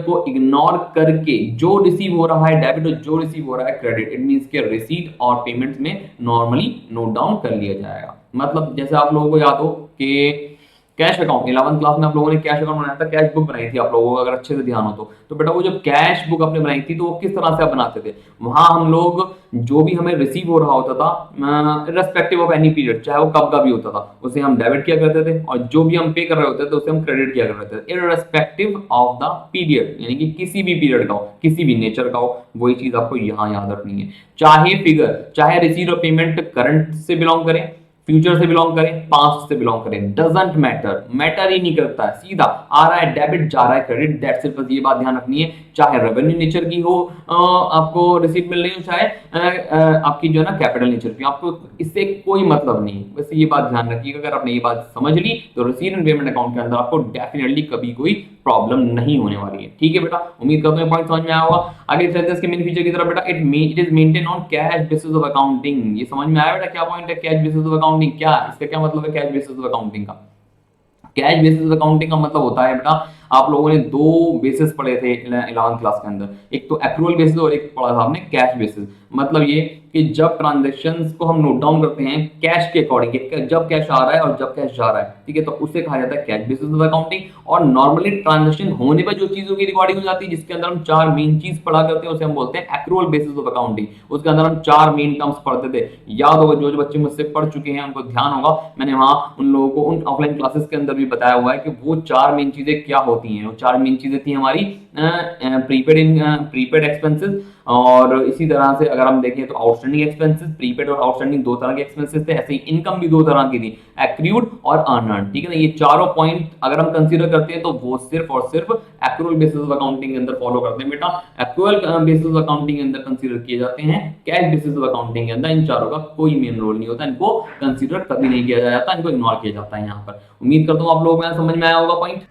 को इग्नोर करके जो रिसीव हो रहा है डेबिट और जो रिसीव हो रहा है क्रेडिट, इट मींस के रिसीट और पेमेंट्स में नॉर्मली नोट डाउन कर लिया जाएगा। मतलब जैसे आप लोगों को याद हो कि कैश अकाउंट 11th क्लास में आप लोगों ने कैश अकाउंट बनाया था, कैश बुक बनाई थी आप लोगों को, अगर अच्छे से ध्यान हो तो बेटा वो जब कैश बुक आपने बनाई थी तो वो किस तरह से आप बनाते थे, वहां हम लोग जो भी हमें रिसीव हो रहा होता था रिस्पेक्टिव ऑफ एनी पीरियड, चाहे वो कब का भी होता था, उसे हम डेबिट किया करते थे, और जो भी हम पे कर रहे होते थे उसे हम क्रेडिट किया करते थे, इररिस्पेक्टिव ऑफ द पीरियड, यानी कि किसी भी पीरियड का हो, किसी भी नेचर का हो, वही चीज आपको यहाँ याद रखनी है। चाहे फिगर, चाहे रिसीव और पेमेंट करंट से बिलोंग करें, फ्यूचर से बिलोंग करें, पास्ट से बिलोंग करें, डजंट मैटर, मैटर ही नहीं करता है, सीधा आ रहा है डेबिट, जा रहा है क्रेडिट, दैट्स इट। बस ये बात ध्यान रखनी है, चाहे रेवेन्यू नेचर की हो आपको रिसीट मिल रही हो, चाहे आपकी जो है ना कैपिटल नेचर की, आपको इससे कोई मतलब नहीं है। बस ये बात ध्यान रखिएगा, अगर आपने ये बात समझ ली तो रिसीट एंड पेमेंट अकाउंट के अंदर आपको डेफिनेटली कभी कोई प्रॉब्लम नहीं होने वाली है। ठीक है बेटा, उम्मीद करता हूं पॉइंट समझ में आया होगा। आगे चलते हैं इसके मेन फीचर की तरफ बेटा। It is maintain on cash basis of accounting. ये समझ में आया बेटा क्या पॉइंट है कैश बेसिस ऑफ अकाउंटिंग, क्या इसका क्या मतलब है कैश बेसिस ऑफ अकाउंटिंग का? कैश बेसिस अकाउंटिंग का मतलब होता है बेटा, आप लोगों ने दो बेसिस पढ़े थे 11th क्लास के अंदर, एक तो एक्रूअल बेसिस और एक पढ़ा था आपने कैश बेसिस। मतलब ये कि जब ट्रांजैक्शंस को हम नोट डाउन करते हैं कैश के अकॉर्डिंग, जब कैश आ रहा है और जब कैश जा रहा है, ठीक है, तो उसे कहा जाता है कैश बेसिस ऑफ अकाउंटिंग। और नॉर्मली ट्रांजैक्शन होने पर जो चीजों की रिकॉर्डिंग हो जाती है, जिसके अंदर हम चार मेन चीज पढ़ा करते हैं, उसे हम बोलते हैं एक्रूअल बेसिस ऑफ अकाउंटिंग। उसके अंदर हम चार मेन टर्म्स पढ़ते थे, याद होगा, जो बच्चे मुझसे पढ़ चुके हैं उनको ध्यान होगा, मैंने वहां उन लोगों को उन ऑफलाइन क्लासेस के अंदर भी बताया हुआ है कि वो चार मेन चीजें क्या होती हैं। वो चार मेन चीजें थी हमारी प्रीपेड एक्सपेंसेस, और इसी तरह से अगर हम देखें तो आउटस्टैंडिंग एक्सपेंसेस, प्रीपेड और आउटस्टैंडिंग दो तरह के एक्सपेंसेस थे, ऐसे ही इनकम भी दो तरह की थी, एक्रूड और अनअर्न्ड। ठीक है ना, ये चारों पॉइंट अगर हम कंसीडर करते हैं तो वो सिर्फ और सिर्फ एक्रूअल बेसिस ऑफ अकाउंटिंग के अंदर फॉलो करते हैं बेटा। एक्रूअल बेसिस ऑफ अकाउंटिंग के अंदर कंसीडर किए जाते हैं, कैश बेसिस ऑफ अकाउंटिंग के अंदर इन चारों का कोई मेन रोल नहीं होता, इनको कंसीडर कभी नहीं किया जाता, इनको इग्नोर किया जाता है यहाँ पर। उम्मीद करता हूँ आप लोगों को समझ में आया होगा पॉइंट।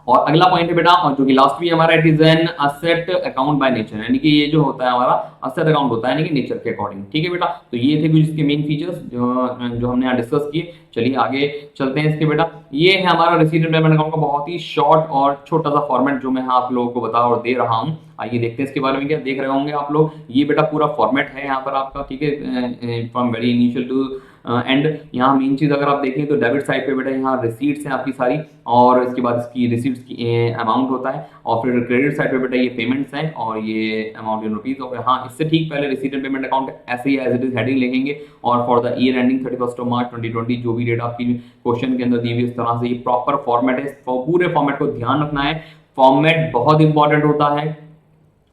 और अगला पॉइंट है बेटा, और जो कि लास्ट भी हमारा, it is an asset account by nature, यानी कि ये जो होता है हमारा असेट अकाउंट होता है, यानी कि नेचर के अकॉर्डिंग। ठीक है बेटा, तो ये थे कुछ इसके मेन फीचर्स जो हमने यहाँ डिस्कस किए। चलिए आगे चलते हैं इसके बेटा। ये है हमारा रिसीट एंड पेमेंट अकाउंट का बहुत ही शॉर्ट और छोटा सा फॉर्मेट जो मैं आप लोगों को बता और दे रहा हूँ। आइए देखते हैं इसके बारे में, क्या देख रहे होंगे आप लोग। ये बेटा पूरा फॉर्मेट है यहाँ पर आपका, ठीक है, from very initial to end. यहाँ मेन चीज अगर आप देखें तो डेबिट साइड पे बेटा यहाँ रिसीट्स हैं आपकी सारी, और इसके बाद इसकी रिसीट्स की अमाउंट होता है, और फिर क्रेडिट साइड पे बेटा ये पेमेंट्स हैं और ये अमाउंट इन रुपीज। और हाँ, इससे ठीक पहले रिसीट एंड पेमेंट अकाउंट ऐसे ही एज इट इज हेडिंग लिखेंगे, और फॉर द ईयर एंडिंग 31 मार्च 2020 जो भी डेट आपकी क्वेश्चन के अंदर दी हुई, इस तरह से ये प्रॉपर फॉर्मेट है। पूरे फॉर्मेट को ध्यान रखना है, फॉर्मेट बहुत इंपॉर्टेंट होता है।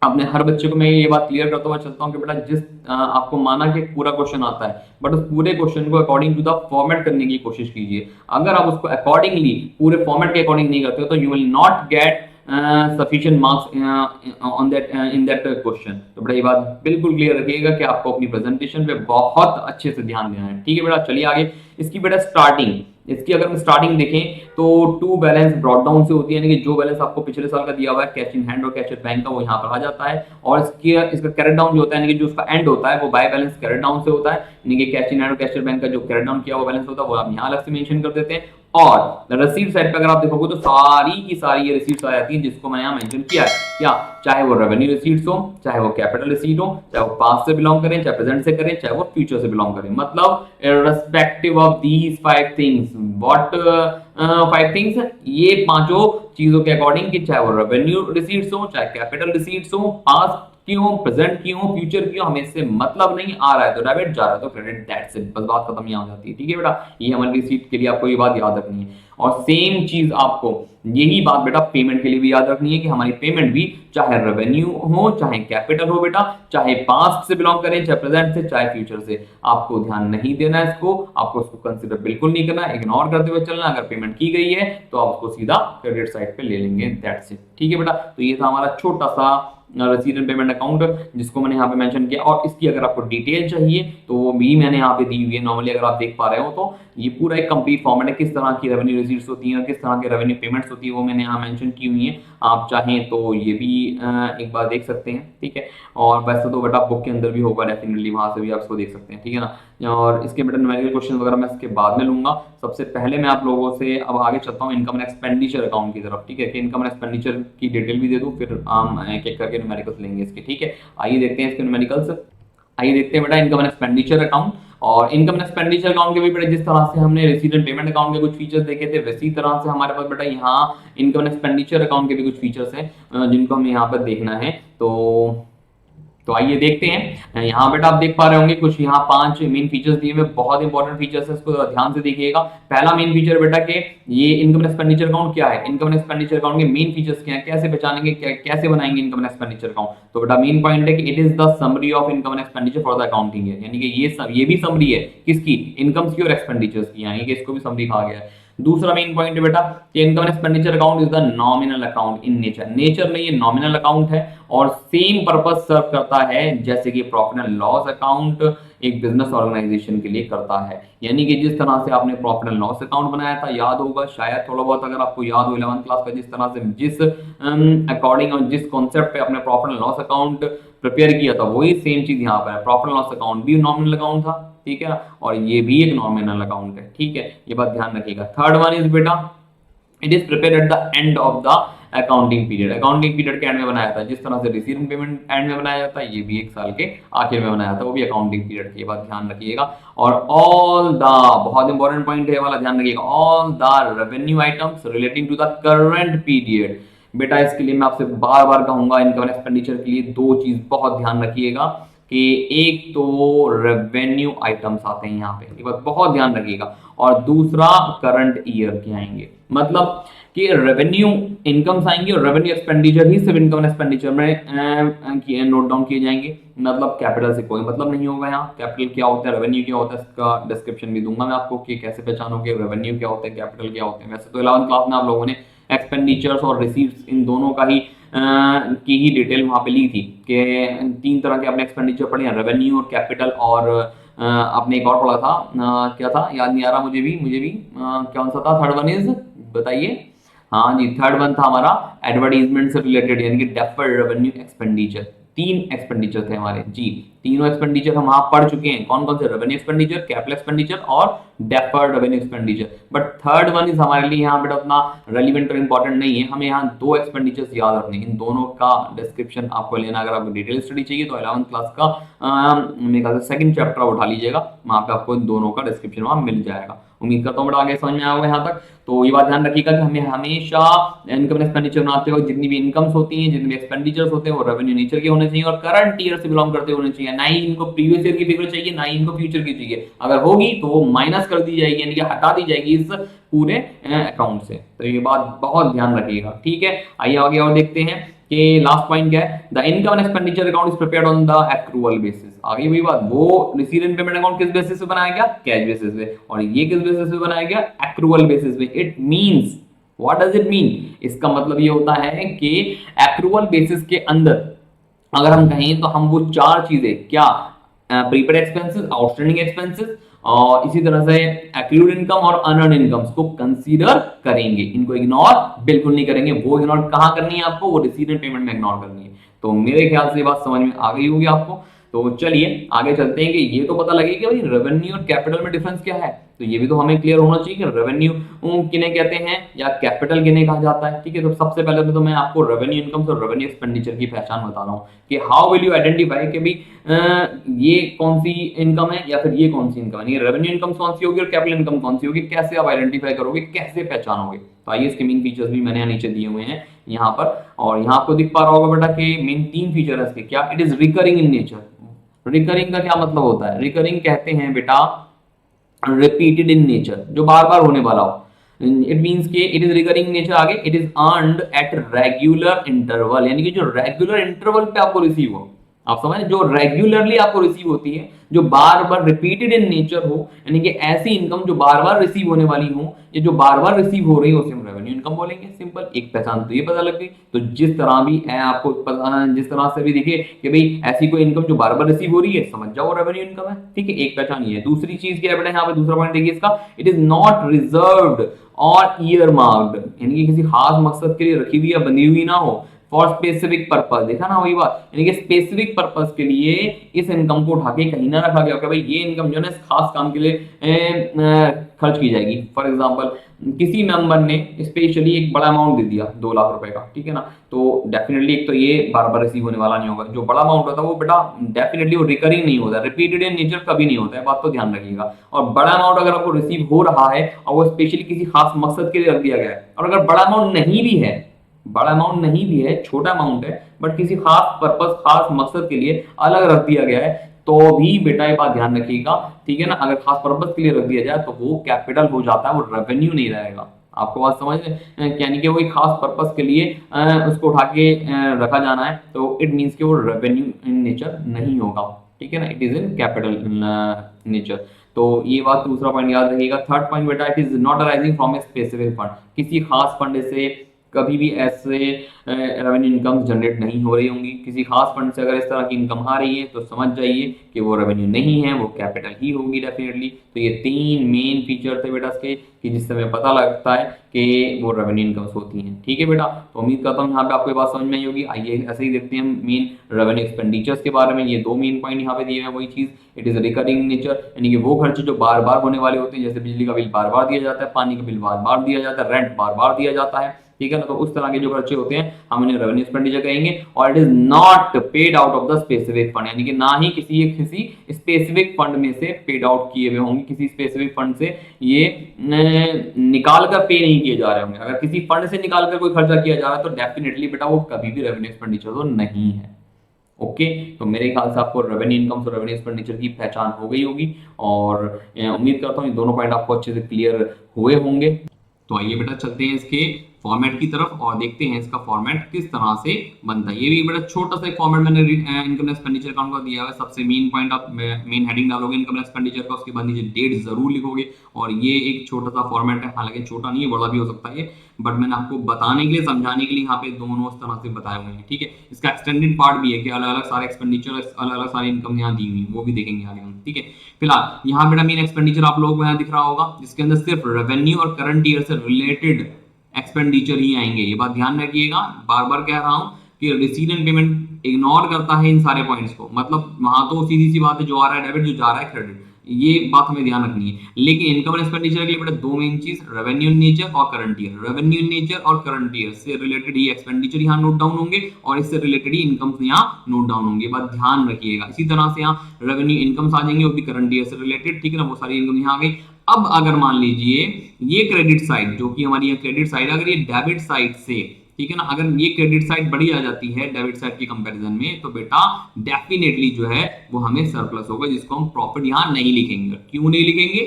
अपने हर बच्चे को मैं ये बात क्लियर करता हुआ चलता हूँ कि बेटा जिस आपको माना कि पूरा क्वेश्चन आता है, बट उस पूरे क्वेश्चन को अकॉर्डिंग टू द फॉर्मेट करने की कोशिश कीजिए। अगर आप उसको अकॉर्डिंगली पूरे फॉर्मेट के अकॉर्डिंग नहीं करते हो तो you will not gate sufficient marks on that in that question. तो बेटा ये बात बिल्कुल क्लियर रखिएगा कि आपको अपनी प्रेजेंटेशन पे बहुत अच्छे से ध्यान देना है। ठीक है बेटा, चलिए आगे। इसकी बेटा स्टार्टिंग, इसकी अगर हम स्टार्टिंग देखें तो टू बैलेंस ब्रॉट डाउन से होती है, यानी कि जो बैलेंस आपको पिछले साल का दिया हुआ है कैश इन हैंड और कैश एट बैंक का, वो यहाँ पर आ जाता है। और इसका कैरेट डाउन जो होता है, यानी कि जो उसका एंड होता है वो बाय बैलेंस कैरेट डाउन से होता है, यानी कि कैश इन हैंड और कैश एट बैंक का जो कैरेट डाउन किया हुआ बैलेंस होता है वो आप यहाँ अलग से मेंशन कर देते हैं। और रिसीट साइड पे अगर आप देखोगे तो सारी की सारी ये रिसीट्स आ जाती हैं जिसको मैंने यहाँ मेंशन किया है, क्या चाहे वो रेवेन्यू रिसीट्स हो, चाहे वो कैपिटल रिसीट हो, चाहे वो पास्ट से बिलोंग करें, चाहे प्रेजेंट से करें, चाहे वो फ्यूचर से बिलोंग करें। मतलब irrespective of these 5 things, what 5 things, ये पांचों चीजों के अकॉर्डिंग, कि चाहे वो रेवेन्यू रिसीट्स हो, चाहे कैपिटल रिसीट्स हो, पास्ट की हो, प्रेजेंट की हो, फ्यूचर की हो, हमें इससे मतलब नहीं, आ रहा है तो डेबिट, जा रहा है तो क्रेडिट, दैट्स इट। बस बात खत्म यहाँ हो जाती है। ठीक है बेटा, ये हमारी रिसीट के लिए आपको ये बात याद रखनी है। और सेम चीज आपको यही बात बेटा पेमेंट के लिए भी याद रखनी है कि हमारी पेमेंट भी चाहे रेवेन्यू हो, चाहे कैपिटल हो बेटा, चाहे पास्ट से बिलोंग करें, चाहे प्रेजेंट से, चाहे फ्यूचर से, आपको ध्यान नहीं देना है इसको, आपको उसको कंसीडर बिल्कुल नहीं करना, इग्नोर करते हुए चलना। अगर पेमेंट की गई है तो आप उसको सीधा क्रेडिट साइड पे ले लेंगे, दैट्स इट। ठीक है बेटा, तो ये था हमारा छोटा सा रिसीट एंड पेमेंट अकाउंट जिसको मैंने यहाँ पे मेंशन किया। और इसकी अगर आपको डिटेल चाहिए तो वो भी मैंने यहाँ पे दी हुई है। नॉर्मली अगर आप देख पा रहे हो तो ये पूरा एक कंप्लीट फॉर्मेट है, किस तरह की रेवेन्यू रिसीट्स होती हैं, किस तरह के रेवेन्यू पेमेंट्स होती है, वो मैंने यहाँ मेंशन की हुई है। आप चाहें तो ये भी एक बार देख सकते हैं। ठीक है, और वैसे तो बेटा बुक के अंदर भी होगा डेफिनेटली, वहां से भी आप इसको देख सकते हैं। ठीक है ना, और इसके बेटा न्यूमेरिकल क्वेश्चन वगैरह मैं इसके बाद में लूंगा। सबसे पहले मैं आप लोगों से अब आगे चलता हूँ इनकम एंड एक्सपेंडिचर अकाउंट की तरफ। ठीक है, कि इनकम एंड एक्सपेंडिचर की डिटेल भी दे दूं, फिर हम एक एक करके न्यूमेरिकल्स लेंगे इसके। ठीक है, आइए देखते हैं इसके न्यूमेरिकल्स। आइए देखते हैं बेटा इनकम एंड एक्सपेंडिचर अकाउंट। और इनकम एंड एक्सपेंडिचर अकाउंट के भी बेटा जिस तरह से हमने रिसीट एंड पेमेंट अकाउंट के कुछ फीचर्स देखे थे, वैसी तरह से हमारे पास बेटा यहाँ इनकम एंड एक्सपेंडिचर अकाउंट के भी कुछ फीचर्स हैं जिनको हमें यहाँ पर देखना है। तो आइए देखते हैं। यहाँ बेटा आप देख पा रहे होंगे कुछ यहाँ 5 मेन फीचर्स दिए हुए, बहुत इंपॉर्टेंट फीचर्स है, इसको ध्यान से देखिएगा। पहला मेन फीचर बेटा के ये इनकम एंड एक्सपेंडिचर अकाउंट क्या है, इनकम एंड एक्सपेंडिचर अकाउंट के मेन फीचर्स क्या है, कैसे पहचानेंगे, कैसे बनाएंगे इनकम एंड एक्सपेंडिचर अकाउंट। तो बेटा मेन पॉइंट है कि it is the summary of income and expenditure for the accounting है, यानी कि ये भी समरी है किसकी, इनकम्स की और एक्सपेंडिचर्स की, यानी कि इसको भी समरी कहा गया है। दूसरा मेन पॉइंट है बेटा कि income and expenditure account is the nominal account in nature में ये नॉमिनल अकाउंट है और सेम पर्पस सर्व करता है जैसे कि प्रॉफिट एंड लॉस अकाउंट एक बिजनेस ऑर्गेनाइजेशन के लिए करता है। यानी कि जिस तरह से आपने प्रॉफिट एंड लॉस अकाउंट बनाया था, याद होगा शायद थोड़ा बहुत, अगर आपको याद हो 11th क्लास का, जिस तरह से जिस अकॉर्डिंग और जिस कॉन्सेप्ट पे आपने profit and loss account prepare किया था, वही सेम चीज यहाँ पर है। प्रॉफिट एंड लॉस अकाउंट भी नॉमिनल अकाउंट था, ठीक है, और ये भी एक नॉमिनल अकाउंट है, ठीक है, ये बात ध्यान रखिएगा। थर्ड वन इज बेटा it is prepared at the end of the accounting period, accounting period के एंड में बनाया था, जिस तरह से रिसीट एंड पेमेंट एंड में बनाया जाता है, ये भी 1 साल के आखिर में बनाया था, वो भी अकाउंटिंग पीरियड की, बात ध्यान रखिएगा। और ऑल द, बहुत इंपॉर्टेंट पॉइंट है वाला, ध्यान रखिएगा, all the revenue items relating to the current period. बेटा इसके लिए मैं आपसे बार बार कहूंगा, इनकम एंड एक्सपेंडिचर के लिए 2 चीज बहुत ध्यान रखिएगा कि एक तो रेवेन्यू आइटम्स आते हैं यहाँ पे, ये बात बहुत ध्यान रखिएगा, और दूसरा करंट ईयर के आएंगे, मतलब कि रेवेन्यू इनकम्स आएंगे और रेवेन्यू एक्सपेंडिचर ही सिर्फ इनकम एंड एक्सपेंडिचर में नोट डाउन किए जाएंगे, मतलब कैपिटल से कोई मतलब नहीं होगा। यहाँ कैपिटल क्या होता है, रेवेन्यू क्या होता है, इसका डिस्क्रिप्शन भी दूंगा मैं आपको कि कैसे पहचानोगे रेवेन्यू क्या होता है, कैपिटल क्या होते हैं। वैसे तो 11th क्लास में आप लोगों ने एक्सपेंडिचर्स और रिसीट्स इन दोनों का ही की ही डिटेल वहां पे ली थी कि 3 तरह के आपने एक्सपेंडिचर पढ़े हैं, रेवेन्यू और कैपिटल, और आपने एक और पढ़ा था, क्या था याद नहीं आ रहा मुझे भी कौन सा था, थर्ड वन इज, बताइए, हाँ जी, थर्ड वन था हमारा एडवर्टाइजमेंट से रिलेटेड, यानी कि डेफर्ड रेवेन्यू एक्सपेंडिचर। 3 एक्सपेंडिचर थे हमारे जी, तीनों एक्सपेंडिचर हम वहां पढ़ चुके हैं, कौन कौन से, रेवेन्यू एक्सपेंडिचर, कैपिटल एक्सपेंडिचर और deferred revenue expenditure. But third one is हमारे लिए यहाँ बेटा उतना रेलिवेंट और इंपॉर्टेंट नहीं है, हमें यहाँ 2 एक्सपेंडिचर्स याद रखने, इन दोनों का डिस्क्रिप्शन आपको लेना, अगर आपको डिटेल स्टडी चाहिए तो 11th क्लास का मेरे ख्याल से 2nd चैप्टर उठा लीजिएगा, वहां पे आपको इन दोनों का डिस्क्रिप्शन वहां मिल जाएगा। उम्मीद करता हूँ बेटा आगे समझ में आया होगा यहाँ तक। तो ये बात ध्यान रखिएगा कि हमें हमेशा इनकम एंड एक्सपेंडिचर बनाते वक्त जितनी भी इनकम्स होती हैं, जितने भी एक्सपेंडिचर्स होते हैं, वो रेवेन्यू नेचर के होने चाहिए और करंट ईयर से बिलोंग करते होने चाहिए, ना ही इनको प्रीवियस ईयर की फिगर चाहिए, ना ही इनको फ्यूचर की चाहिए। अगर होगी तो वो माइनस कर दी जाएगी, यानी कि हटा दी जाएगी इस पूरे अकाउंट से। तो ये बात बहुत ध्यान रखिएगा, ठीक है। आइए आगे और देखते हैं कि लास्ट पॉइंट क्या है, the income and expenditure account is prepared on the accrual basis. आगे वही बात, वो रिसीट एंड पेमेंट अकाउंट किस बेसिस पे बनाया गया, कैश बेसिस पे, और ये किस बेसिस पे बनाया गया, एक्रूअल बेसिस पे। It means, what does it mean, इसका मतलब ये होता है कि एक्रूअल बेसिस के अंदर अगर हम कहें तो हम वो 4 चीजें, क्या, प्रीपेड एक्सपेंसेस, आउटस्टैंडिंग एक्सपेंसेस, और इसी तरह से एक्रूड इनकम और अनअर्न्ड इनकम्स को कंसीडर करेंगे, इनको इग्नोर बिल्कुल नहीं करेंगे। वो इग्नोर कहां करनी है आपको, वो रिसीट एंड पेमेंट में इग्नोर करनी है। तो मेरे ख्याल से बात समझ में आ गई होगी आपको। तो चलिए आगे चलते हैं कि ये तो पता लगे कि भाई रेवेन्यू और कैपिटल में डिफरेंस क्या है, तो ये भी तो हमें क्लियर होना चाहिए कि रेवेन्यू किन्हें कहते हैं या कैपिटल किन्हें कहा जाता है, ठीक है। तो सबसे पहले तो मैं आपको रेवेन्यू इनकम्स और रेवेन्यू एक्सपेंडिचर की पहचान बता रहा हूँ कि हाउ विल यू आइडेंटिफाई कि भाई ये कौन सी इनकम है या फिर ये कौन सी इनकम है, रेवेन्यू इनकम कौन सी होगी और कैपिटल इनकम कौन सी होगी, कैसे आप आइडेंटिफाई करोगे, कैसे पहचानोगे। तो आइए इसके मेन फीचर्स भी मैंने नीचे दिए हुए हैं यहाँ पर, और यहाँ आपको दिख पा रहा होगा बेटा कि मेन 3 फीचर है इसके, क्या, it is recurring in nature. Recurring का क्या मतलब होता है, रिकरिंग कहते हैं बेटा रिपीटेड इन नेचर, जो बार बार होने वाला हो। इट मींस कि इट इज रिकरिंग नेचर, आगे it is earned at regular interval, यानी कि जो रेगुलर इंटरवल पे आपको रिसीव हो, आप समझ, जो रेगुलरली आपको रिसीव होती है, जो बार बार रिपीटेड इन नेचर हो, यानी कि ऐसी इनकम जो बार बार रिसीव होने वाली हो, ये जो बार बार रिसीव हो रही है उसे हम रेवेन्यू इनकम बोलेंगे। सिंपल, एक पहचान तो ये पता लग गई। तो जिस तरह भी है आपको जिस तरह से भी दिखे कि भाई ऐसी कोई इनकम जो बार बार रिसीव हो रही है, समझ जाओ रेवेन्यू इनकम है, ठीक है, एक पहचान ये है। दूसरी चीज क्या है बेटा, यहाँ पे दूसरा पॉइंट देखिए इसका, इट इज नॉट रिजर्व्ड और ईयर मार्क्ड, यानी कि किसी खास मकसद के लिए रखी हुई या बंधी हुई ना हो, फॉर स्पेसिफिक पर्पस, देखा ना वही बात, यानी कि स्पेसिफिक पर्पस के लिए इस इनकम को उठा के कहीं ना रखा गया कि भाई ये इनकम जो है ना इस खास काम के लिए खर्च की जाएगी। फॉर एग्जांपल किसी मेंबर ने स्पेशली एक बड़ा अमाउंट दे दिया 2 लाख रुपए का, ठीक है ना, तो डेफिनेटली एक तो ये बार बार रिसीव होने वाला नहीं होगा। जो बड़ा अमाउंट होता है वो बेटा डेफिनेटली वो रिकरिंग नहीं होता, रिपीटेड इन नेचर कभी नहीं होता है, बात तो ध्यान रखिएगा। और बड़ा अमाउंट अगर आपको रिसीव हो रहा है और वो स्पेशली किसी खास मकसद के लिए रख दिया गया है, और अगर बड़ा अमाउंट नहीं भी है, बड़ा अमाउंट नहीं भी है, छोटा अमाउंट है, बट किसी खास पर्पस खास मकसद के लिए अलग रख दिया गया है, तो भी बेटा ये बात ध्यान रखिएगा, ठीक है ना, अगर खास पर्पस के लिए रख दिया जाए तो वो कैपिटल हो जाता है, वो रेवेन्यू नहीं रहेगा। आपको बात समझ यानी कि कोई खास पर्पस के लिए उसको उठा के रखा जाना है, तो इट मीन्स कि वो रेवेन्यू इन नेचर नहीं होगा, ठीक है ना, it is in capital nature. तो ये बात दूसरा पॉइंट याद रखिएगा। थर्ड पॉइंट बेटा, it is not arising from a specific fund, किसी खास फंड से कभी भी ऐसे रेवेन्यू इनकम जनरेट नहीं हो रही होंगी। किसी खास फंड से अगर इस तरह की इनकम आ रही है तो समझ जाइए कि वो रेवेन्यू नहीं है, वो कैपिटल ही होगी डेफिनेटली। तो ये 3 मेन फीचर थे बेटा इसके, कि जिससे हमें पता लगता है कि वो रेवेन्यू इनकम्स होती हैं, ठीक है बेटा। तो उम्मीद करता हूँ यहाँ पे आपको ये बात समझ में आई होगी। आइए ऐसे ही देखते हैं मेन रेवेन्यू एक्सपेंडिचर्स के बारे में। ये 2 मेन पॉइंट यहाँ पे दिए हैं, वही चीज, इट इज रिकरिंग नेचर, यानी कि वो खर्चे जो बार बार होने वाले होते हैं, जैसे बिजली का बिल बार बार दिया जाता है, पानी का बिल बार बार दिया जाता है, रेंट बार बार दिया जाता है, ठीक है ना। तो उस तरह के जो खर्चे होते हैं हम इन्हें रेवेन्यू एक्सपेंडिचर कहेंगे। और it is not paid out of the specific fund, यानी कि ना ही किसी स्पेसिफिक फंड में से पेड आउट किए हुए होंगे, किसी स्पेसिफिक फंड से ये निकाल कर पे नहीं किए जा रहे होंगे। अगर किसी फंड से निकाल कर कोई खर्चा किया जा रहा है तो डेफिनेटली बेटा वो कभी भी रेवेन्यू एक्सपेंडिचर तो नहीं है। ओके, तो मेरे ख्याल से आपको रेवेन्यू इनकम और रेवेन्यू एक्सपेंडिचर की पहचान हो गई होगी, और उम्मीद करता हूँ ये दोनों पॉइंट आपको अच्छे से क्लियर हुए होंगे। तो आइए बेटा चलते हैं इसके फॉर्मेट की तरफ और देखते हैं इसका फॉर्मेट किस तरह से बनता है। ये भी बड़ा छोटा सा एक फॉर्मेट मैंने इनकम एक्सपेंडिचर अकाउंट का दिया है। सबसे मेन पॉइंट आप मेन हेडिंग डालोगे इनकम एक्सपेंडिचर का, उसके बाद नीचे डेट जरूर लिखोगे। और ये एक छोटा सा फॉर्मेट है, हालांकि छोटा नहीं है, बड़ा भी हो सकता है, बट मैंने आपको बताने के लिए, समझाने के लिए यहाँ पे दोनों इस तरह से बताए हुए हैं, ठीक है। इसका एक्सटेंडेड पार्ट भी है कि अलग अलग सारे एक्सपेंडिचर, अलग अलग सारी इनकम यहाँ दी हुई, वो भी देखेंगे आगे हम, ठीक है। फिलहाल यहाँ बेटा मेन एक्सपेंडिचर आप लोगों को यहाँ दिख रहा होगा, जिसके अंदर सिर्फ रेवेन्यू और करंट ईयर से रिलेटेड एक्सपेंडिचर ही आएंगे। ये बात ध्यान रखिएगा, बार बार कह रहा हूं कि रिसीट एंड पेमेंट इग्नोर करता है इन सारे पॉइंट्स को, मतलब वहां तो सीधी सी बात है, जो आ रहा है डेबिट, जो जा रहा है क्रेडिट, ये बात हमें ध्यान रखनी है। लेकिन इनकम एक्सपेंडिचर के लिए बेटा 2 मेन चीज, रेवेन्यू इन नेचर और current year. Revenue in nature और करंट ईयर से रिलेटेड ही एक्सपेंडिचर यहाँ नोट डाउन होंगे, और इससे रिलेटेड ही इनकम्स यहाँ नोट डाउन होंगे, बात ध्यान रखिएगा। इसी तरह से यहाँ रेवेन्यू इनकम्स आ जाएंगे, वो भी करंट ईयर से रिलेटेड, ठीक है ना, वो सारी इनकम यहाँ आ गई। अब अगर मान लीजिए ये क्रेडिट साइड, जो कि हमारी ये क्रेडिट साइड, अगर ये डेबिट साइड से, ठीक है ना, अगर ये क्रेडिट साइड बड़ी आ जाती है डेबिट साइड की कंपैरिजन में, तो बेटा डेफिनेटली जो है वो हमें सरप्लस होगा, जिसको हम प्रॉफिट यहां नहीं लिखेंगे। क्यों नहीं लिखेंगे?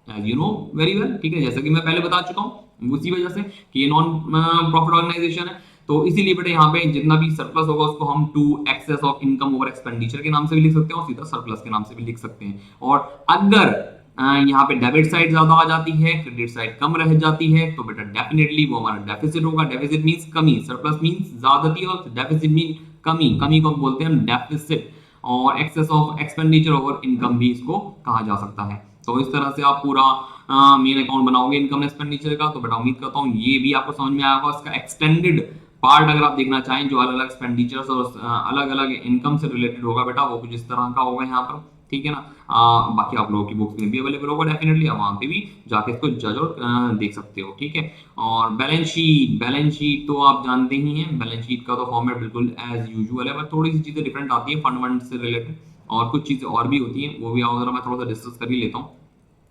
As you know very well, ठीक है, जैसा कि मैं पहले बता चुका हूं, उसी वजह से कि ये नॉन प्रॉफिट ऑर्गेनाइजेशन है। तो इसीलिए बेटा यहाँ पे जितना भी सरप्लस होगा उसको हम to excess of income over expenditure के नाम से भी लिख सकते हैं, और सीधा सरप्लस के नाम से भी लिख सकते हैं। और अगर यहाँ पे डेबिट साइड ज्यादा आ जाती है, क्रेडिट साइड कम रह जाती है, तो बेटा डेफिनेटली वो हमारा डेफिसिट होगा। डेफिसिट मींस कमी, सरप्लस मींस ज्यादती, और डेफिसिट मीन कमी। कमी को बोलते हैं हम डेफिसिट, और excess of expenditure over income भी इसको कहा जा सकता है। तो इस तरह से आप पूरा मेन अकाउंट बनाओगे इनकम एक्सपेंडिचर का। तो बेटा उम्मीद करता हूँ ये भी आपको समझ में आया होगा। इसका एक्सटेंडेड पार्ट अगर आप देखना चाहें, जो अलग अलग एक्सपेंडिचर्स और अलग अलग इनकम से रिलेटेड होगा बेटा, वो कुछ इस तरह का होगा यहाँ पर, ठीक है ना। बाकी आप लोगों की बुक्स में भी अवेलेबल होगा डेफिनेटली, आप वहां पे भी जाके इसको जज और देख सकते हो, ठीक है। और बैलेंस शीट तो आप जानते ही हैं, बैलेंस शीट का तो फॉर्मेट बिल्कुल एज यूजुअल है, बस थोड़ी सी चीजें डिफरेंट आती है फंड से रिलेटेड, और कुछ चीजें और भी होती हैं, वो भी आओ जरा मैं थोड़ा सा डिस्कस कर ही लेता हूँ।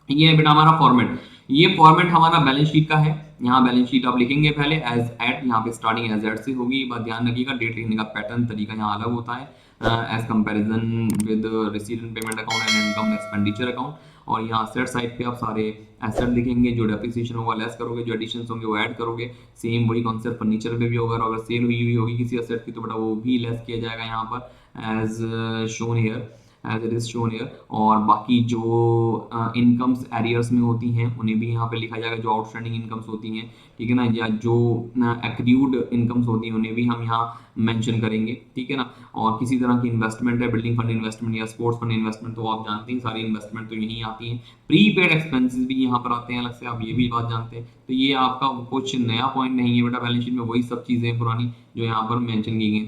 ये है बेटा हमारा फॉर्मेट, ये फॉर्मेट हमारा बैलेंस शीट का है। यहाँ बैलेंस शीट आप लिखेंगे पहले एज एट, यहाँ पे स्टार्टिंग एज एट से होगी, बात ध्यान रखिएगा। डेट लिखने का पैटर्न तरीका यहाँ अलग होता है as comparison with receipt and payment account and income expenditure account. और यहाँ एसेट साइड पे आप सारे एसेट लिखेंगे, जो डेप्रिसिएशन होगा लेस करोगे, जो एडिशन होंगे वो ऐड करोगे। सेम वही कॉन्सेप्ट फर्नीचर पे भी होगा, अगर सेल हुई होगी किसी एसेट की तो बेटा वो भी लेस किया जाएगा यहाँ पर as shown here, as it is shown here. और बाकी जो इनकम्स एरियर्स में होती हैं उन्हें भी यहाँ पे लिखा जाएगा, जो आउटस्टैंडिंग इनकम्स होती हैं, ठीक है ना, या जो एक्रूड इनकम्स होती हैं उन्हें भी हम यहाँ मेंशन करेंगे, ठीक है ना। और किसी तरह की इन्वेस्टमेंट है, बिल्डिंग फंड इन्वेस्टमेंट या स्पोर्ट्स फंड इन्वेस्टमेंट, तो आप जानते हैं सारी इन्वेस्टमेंट तो यहीं आती हैं। प्रीपेड एक्सपेंसेस भी यहाँ पर आते हैं अलग से, आप ये भी बात जानते हैं। तो ये आपका कुछ नया पॉइंट नहीं है बेटा, बैलेंस शीट में वही सब चीजें पुरानी जो यहाँ पर मेंशन की गई।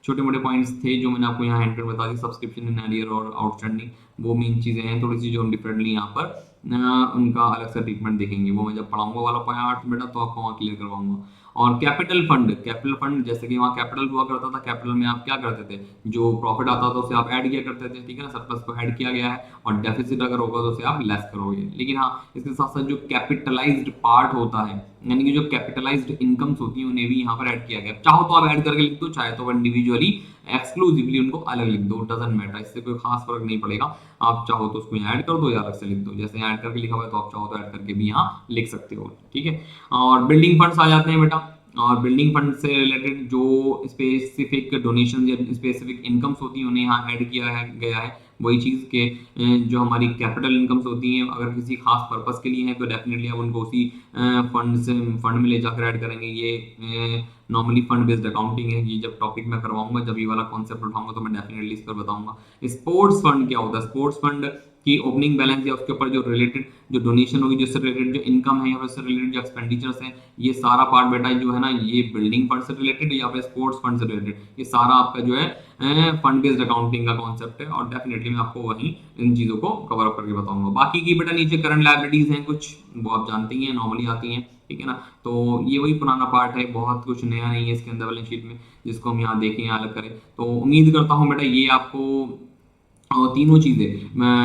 छोटे मोटे पॉइंट्स थे जो मैंने आपको यहाँ हैंड पे बता दी, सब्सक्रिप्शन इन एरियर और आउटस्टैंडिंग, वो मेन चीजें हैं। थोड़ी सी जो हम डिफरेंटली यहाँ पर उनका अलग से ट्रीटमेंट देखेंगे, वो मैं जब पढ़ाऊंगा वाला पार्ट बेटा तो आपको वहाँ क्लियर करवाऊंगा। और कैपिटल फंड जैसे कि वहाँ कैपिटल हुआ करता था, कैपिटल में आप क्या करते थे, जो प्रॉफिट आता था उसे आप ऐड किया करते थे, ठीक है ना, सरप्लस को ऐड किया गया है, और डेफिसिट अगर होगा तो उसे आप लेस करोगे। लेकिन हाँ, इसके साथ साथ जो कैपिटलाइज्ड पार्ट होता है, यानी कि जो कैपिटलाइज्ड इनकम्स होती हैं उन्हें भी यहाँ पर ऐड किया गया। चाहो तो आप ऐड करके लिख दो, चाहे तो इंडिविजुअली एक्सक्लूसिवली उनको अलग लिख दो, डजंट मैटर, इससे कोई खास फर्क नहीं पड़ेगा। आप चाहो तो उसको यहाँ ऐड कर दो या अलग से लिख दो, जैसे ऐड करके लिखा हुआ है तो आप चाहो तो ऐड करके भी यहाँ लिख सकते हो, ठीक है। और बिल्डिंग फंड्स आ जाते हैं बेटा, और बिल्डिंग फंड से रिलेटेड जो स्पेसिफिक डोनेशन या स्पेसिफिक इनकम्स होती हैं उन्हें यहाँ ऐड किया है गया है। वही चीज़ के जो हमारी कैपिटल इनकम्स होती हैं अगर किसी खास पर्पस के लिए हैं तो डेफिनेटली आप उनको उसी फंड में ले जाकर ऐड करेंगे। ये नॉर्मली फंड बेस्ड अकाउंटिंग है, ये जब टॉपिक मैं करवाऊंगा, जब ये वाला कॉन्सेप्ट उठाऊंगा तो मैं डेफिनेटली इस पर बताऊंगा। स्पोर्ट्स फंड क्या होता है, स्पोर्ट्स फंड की ओपनिंग बैलेंस या उसके ऊपर जो रिलेटेड जो डोनेशन होगी, जिससे रिलेटेड जो इनकम है या उससे रिलेटेड जो एक्सपेंडिचर्स हैं, ये सारा पार्ट बेटा जो है ना, ये बिल्डिंग फंड से रिलेटेड या फिर स्पोर्ट्स फंड से रिलेटेड, ये सारा आपका जो है फंड बेस्ड अकाउंटिंग का कॉन्सेप्ट है। और डेफिनेटली मैं आपको वही इन चीजों को कवर अप करके बताऊंगा। बाकी की बेटा नीचे करंट लायबिलिटीज हैं कुछ, वो आप जानते ही हैं, नॉर्मली आती हैं, ठीक है ना। तो ये वही पुराना पार्ट है, बहुत कुछ नया नहीं है इसके अंदर बैलेंस शीट में जिसको हम यहाँ देखें अलग करें। तो उम्मीद करता हूँ बेटा ये आपको और तीनों चीजें,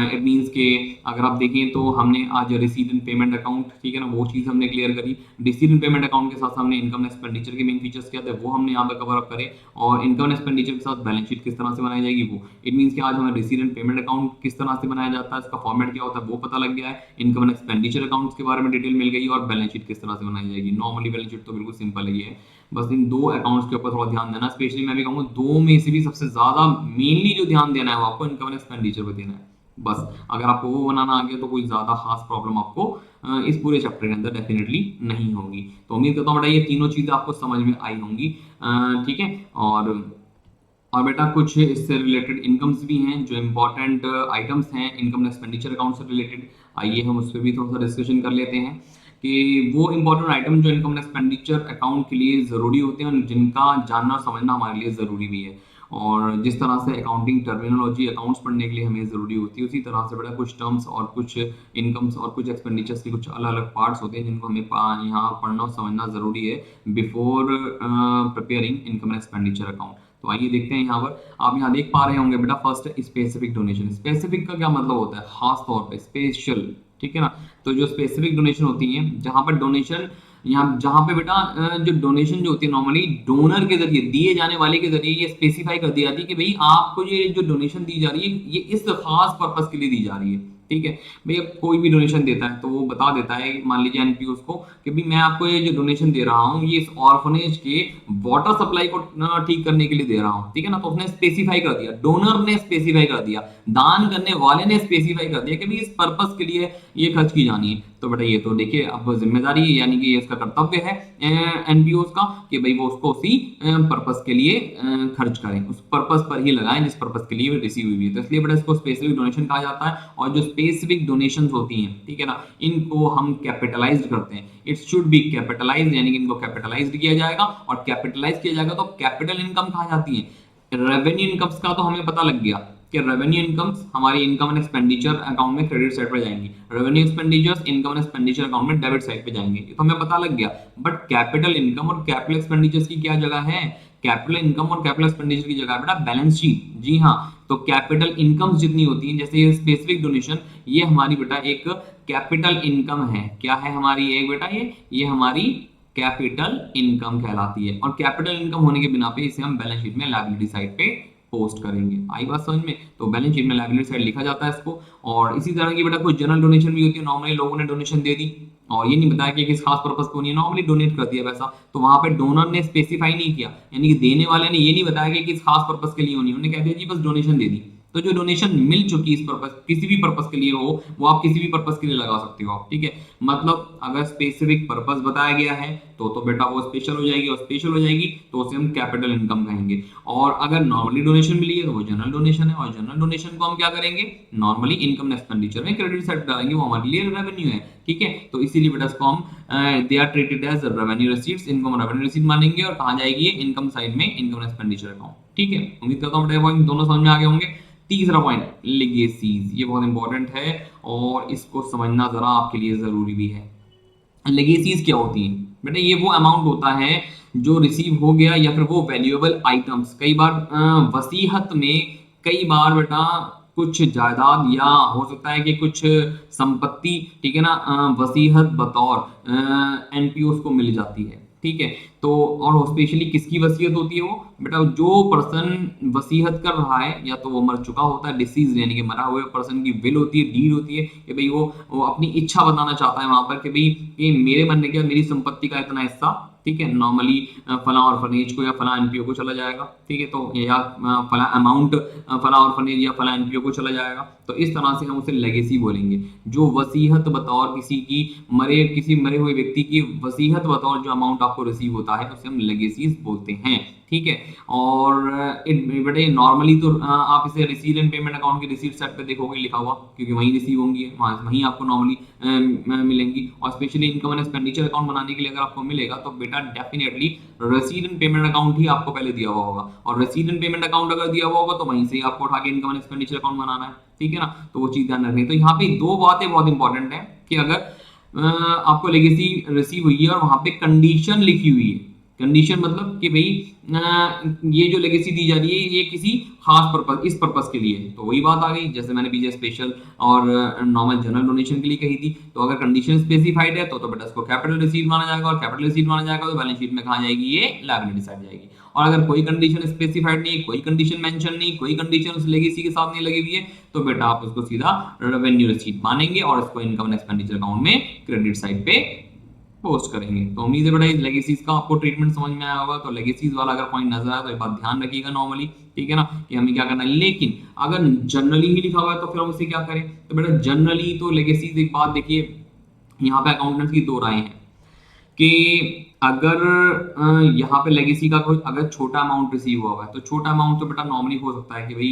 इट मींस के अगर आप देखें तो हमने आज रिसीट एंड पेमेंट अकाउंट, ठीक है ना, वो चीज हमने क्लियर करी। रिसीट एंड पेमेंट अकाउंट के साथ हमने इनकम एक्सपेंडिचर के मेन फीचर्स क्या थे वो हमने यहाँ पे कवर अप करे, और इनकम एक्सपेंडिचर के साथ बैलेंस शीट किस तरह से बनाई जाएगी वो, इट मींस कि आज हमें रिसीट एंड पेमेंट अकाउंट किस तरह से बनाया जाता है, इसका फॉर्मेट क्या होता है वो पता लग गया है। इनकम एंड एक्सपेंडिचर अकाउंट्स के बारे में डिटेल मिल गई, और बैलेंस शीट किस तरह से बनाई जाएगी। नॉर्मली बैलेंस शीट तो बिल्कुल सिंपल है, बस इन दो अकाउंट्स के ऊपर थोड़ा ध्यान देना। स्पेशली मैं भी कहूँगा दो में से भी सबसे ज्यादा मेनली जो ध्यान देना है वो आपको इनकम एंड एक्सपेंडिचर पे देना है। बस अगर आपको वो बनाना आ गया तो कोई ज्यादा खास प्रॉब्लम आपको इस पूरे चैप्टर के अंदर डेफिनेटली नहीं होगी। तो उम्मीद करता हूँ बेटा ये तीनों चीजें आपको समझ में आई होंगी, ठीक है। और बेटा कुछ इससे रिलेटेड इनकम्स भी हैं जो इंपॉर्टेंट आइटम्स हैं इनकम एक्सपेंडिचर अकाउंट से रिलेटेड, आइए हम उस पर भी थोड़ा सा डिस्कशन कर लेते हैं कि वो इंपॉर्टेंट आइटम जो इनकम एक्सपेंडिचर अकाउंट के लिए ज़रूरी होते हैं और जिनका जानना और समझना हमारे लिए ज़रूरी भी है। और जिस तरह से अकाउंटिंग टर्मिनोलॉजी अकाउंट्स पढ़ने के लिए हमें ज़रूरी होती है, उसी तरह से बेटा कुछ टर्म्स और कुछ इनकम्स और कुछ एक्सपेंडिचर्स के कुछ अलग अलग पार्ट्स होते हैं जिनको हमें यहाँ पढ़ना और समझना ज़रूरी है before preparing income expenditure account. तो आइए देखते हैं यहाँ पर, आप यहाँ देख पा रहे होंगे बेटा फर्स्ट स्पेसिफिक डोनेशन। स्पेसिफिक का क्या मतलब होता है, खास तौर पे स्पेशल, ठीक है ना। तो जो स्पेसिफिक डोनेशन होती है जहां पर डोनेशन यहाँ जहां पे बेटा जो डोनेशन जो होती है नॉर्मली डोनर के जरिए दिए जाने वाले के जरिए ये स्पेसिफाई कर दी जाती है कि भाई आपको ये जो डोनेशन दी जा रही है ये इस खास पर्पस के लिए दी जा रही है, ठीक है। भैया कोई भी डोनेशन देता है तो वो बता देता है, मान लीजिए एनपीओ को, कि भाई मैं आपको ये जो डोनेशन दे रहा हूँ ये इस ऑर्फनेज के वाटर सप्लाई को ठीक करने के लिए दे रहा हूँ, ठीक है ना। तो उसने स्पेसिफाई कर दिया, डोनर ने स्पेसिफाई कर दिया, दान करने वाले ने स्पेसिफाई कर दिया कि भाई इस पर्पस के लिए ये खर्च की जानी है। तो बेटा ये तो देखिए अब जिम्मेदारी यानी कि इसका कर्तव्य है एनपीओ का कि भाई वो उसको उसी पर्पस के लिए खर्च करें, उस पर्पस पर ही लगाएं जिस पर्पस के लिए रिसीव हुई है। तो इसलिए बेटा इसको स्पेसिफिक डोनेशन कहा जाता है। और जो स्पेसिफिक डोनेशंस होती हैं, ठीक है ना, इनको हम कैपिटलाइज्ड करते हैं, इट शुड बी कैपिटलाइज्ड, यानी कि इनको कैपिटलाइज्ड किया जाएगा। और कैपिटलाइज किया जाएगा तो कैपिटल इनकम कहा जाती है। रेवेन्यू इनकम्स का तो हमें पता लग गया कि रेवेन्यू इनकम्स हमारी इनकम एंड एक्सपेंडिचर अकाउंट में क्रेडिट साइड पर जाएंगी, revenue expenditures income and expenditure account में डेबिट साइड पे जाएंगे, ये तो हमें पता लग गया। बट कैपिटल इनकम और कैपिटल एक्सपेंडिचर्स की क्या जगह है, कैपिटल इनकम और कैपिटल एक्सपेंडिचर की जगह है बेटा बैलेंस शीट। जी हाँ, तो कैपिटल इनकम्स जितनी होती हैं जैसे ये स्पेसिफिक डोनेशन, ये हमारी बेटा एक कैपिटल इनकम है। क्या है हमारी एक बेटा ये हमारी कैपिटल इनकम कहलाती है। और कैपिटल इनकम होने के बिना पे इसे हम बैलेंस शीट में लायबिलिटी साइड पे पोस्ट करेंगे। आई बात समझ में। तो बैलेंस शीट में लायबिलिटी साइड लिखा जाता है इसको। और इसी तरह की बेटा कुछ जनरल डोनेशन भी होती है, नॉर्मली लोगों ने डोनेशन दे दी और ये नहीं बताया कि किस खास पर्पस को नहीं, नॉर्मली डोनेट कर दिया पैसा, तो वहां पे डोनर ने स्पेसिफाई नहीं किया, यानी कि देने वाले ने ये नहीं बताया कि किस खास पर्पस के लिए होनी, उन्होंने कह दिया जी बस डोनेशन दे दी, तो जो डोनेशन मिल चुकी इस पर्पस, किसी भी पर्पस के लिए हो, वो आप किसी भी पर्पस के लिए लगा सकते हो आप, ठीक है। मतलब अगर स्पेसिफिक पर्पस बताया गया है तो बेटा वो स्पेशल हो जाएगी, और स्पेशल हो जाएगी तो उसे हम कैपिटल इनकम कहेंगे। और अगर नॉर्मली डोनेशन मिली है तो वो जनरल डोनेशन है, और जनरल डोनेशन को हम क्या करेंगे, नॉर्मली इनकम एक्सपेंडिचर में क्रेडिट साइड डालेंगे, वो हमारे लिए रेवेन्यू है, ठीक है। तो इसीलिए बेटा इसको हम they are treated as revenue receipts, इनको हम रेवेन्यू रिसीट मानेंगे, और कहां जाएगी ये, इनकम साइड में, इनकम एक्सपेंडिचर अकाउंट, ठीक है। उम्मीद करता हूं बेटा पॉइंट दोनों समझ में आ गए होंगे। तीसरा पॉइंट लेगेसीज, ये बहुत इंपॉर्टेंट है और इसको समझना जरा आपके लिए जरूरी भी है। लेगेसीज क्या होती हैं बेटा, ये वो अमाउंट होता है जो रिसीव हो गया, या फिर वो वैल्यूएबल आइटम्स, कई बार वसीहत में, कई बार बेटा कुछ जायदाद, या हो सकता है कि कुछ संपत्ति, ठीक है ना, वसीहत बतौर एनपीओ को मिल जाती है, ठीक है। तो और स्पेशली किसकी वसीयत होती है वो बेटा, जो पर्सन वसीयत कर रहा है या तो वो मर चुका होता है, डिसीज यानी कि मरा हुए पर्सन की विल होती है, डीड होती है, कि भाई वो अपनी इच्छा बताना चाहता है वहां पर कि भाई ये मेरे मरने के बाद मेरी संपत्ति का इतना हिस्सा, ठीक है, नॉर्मली फला और फनेज को या फला एनपीओ को चला जाएगा, ठीक है। तो या फला अमाउंट फला और फनेज या फला एनपीओ को चला जाएगा, तो इस तरह से हम उसे लेगेसी बोलेंगे। जो वसीहत बतौर किसी मरे हुए व्यक्ति की वसीहत बतौर जो अमाउंट आपको रिसीव होता है उसे हम लेगेसीज बोलते हैं, ठीक है। और बेटे नॉर्मली तो आप इसे रिसीव एंड पेमेंट अकाउंट की रिसीट साइड पे देखोगे लिखा हुआ, क्योंकि वहीं रिसीव होंगी, वहीं आपको नॉर्मली मिलेंगी। और specially income and expenditure account बनाने के लिए अगर आपको मिलेगा तो बेटा definitely receive and payment account ही आपको पहले दिया हुआ होगा, और रिसीव एंड पेमेंट अकाउंट अगर दिया हुआ होगा तो वहीं से आपको उठा के इनकम एंड एक्सपेंडिचर अकाउंट बनाना है, ठीक है ना। तो वो चीज ध्यान रखनी है। तो यहाँ पे दो बातें बहुत इंपॉर्टेंट है कि अगर आपको लेगेसी रिसीव हुई है और वहां पे कंडीशन लिखी हुई है, कंडीशन मतलब कि भाई ये जो लेगेसी दी जा रही है ये किसी खास पर्पस, इस पर्पस के लिए है, तो वही बात आ गई जैसे मैंने पीछे स्पेशल और नॉर्मल जनरल डोनेशन के लिए कही थी। तो अगर कंडीशन स्पेसिफाइड है तो बेटा इसको कैपिटल रिसीट माना जाएगा, और कैपिटल रिसीट माना जाएगा तो बैलेंस शीट में कहा जाएगी, ये लायबिलिटी साइड जाएगी। और अगर कोई कंडीशन स्पेसिफाइड नहीं, कोई कंडीशन मेंशन नहीं, कोई कंडीशन उस लेगेसी के साथ नहीं लगी हुई है, तो बेटा आप उसको सीधा रेवेन्यू रिसीट मानेंगे और इसको इनकम एंड एक्सपेंडिचर अकाउंट में क्रेडिट साइड पे पोस्ट करेंगे। तो उम्मीद है बेटा इस लेगेसीज का आपको ट्रीटमेंट समझ में आया होगा। तो लेगेसीज वाला अगर पॉइंट नजर आया तो एक बात ध्यान रखिएगा नॉर्मली, ठीक है ना, कि हमें क्या करना है। लेकिन अगर जनरली ही लिखा हुआ है तो फिर हम उसे क्या करें, तो बेटा जनरली तो लेगेसीज, एक बात देखिए यहाँ पे अकाउंटेंट्स की दो राय हैं कि अगर यहाँ पे लेगेसी का कोई अगर छोटा अमाउंट रिसीव हुआ है तो छोटा अमाउंट तो बेटा नॉर्मली हो सकता है कि भाई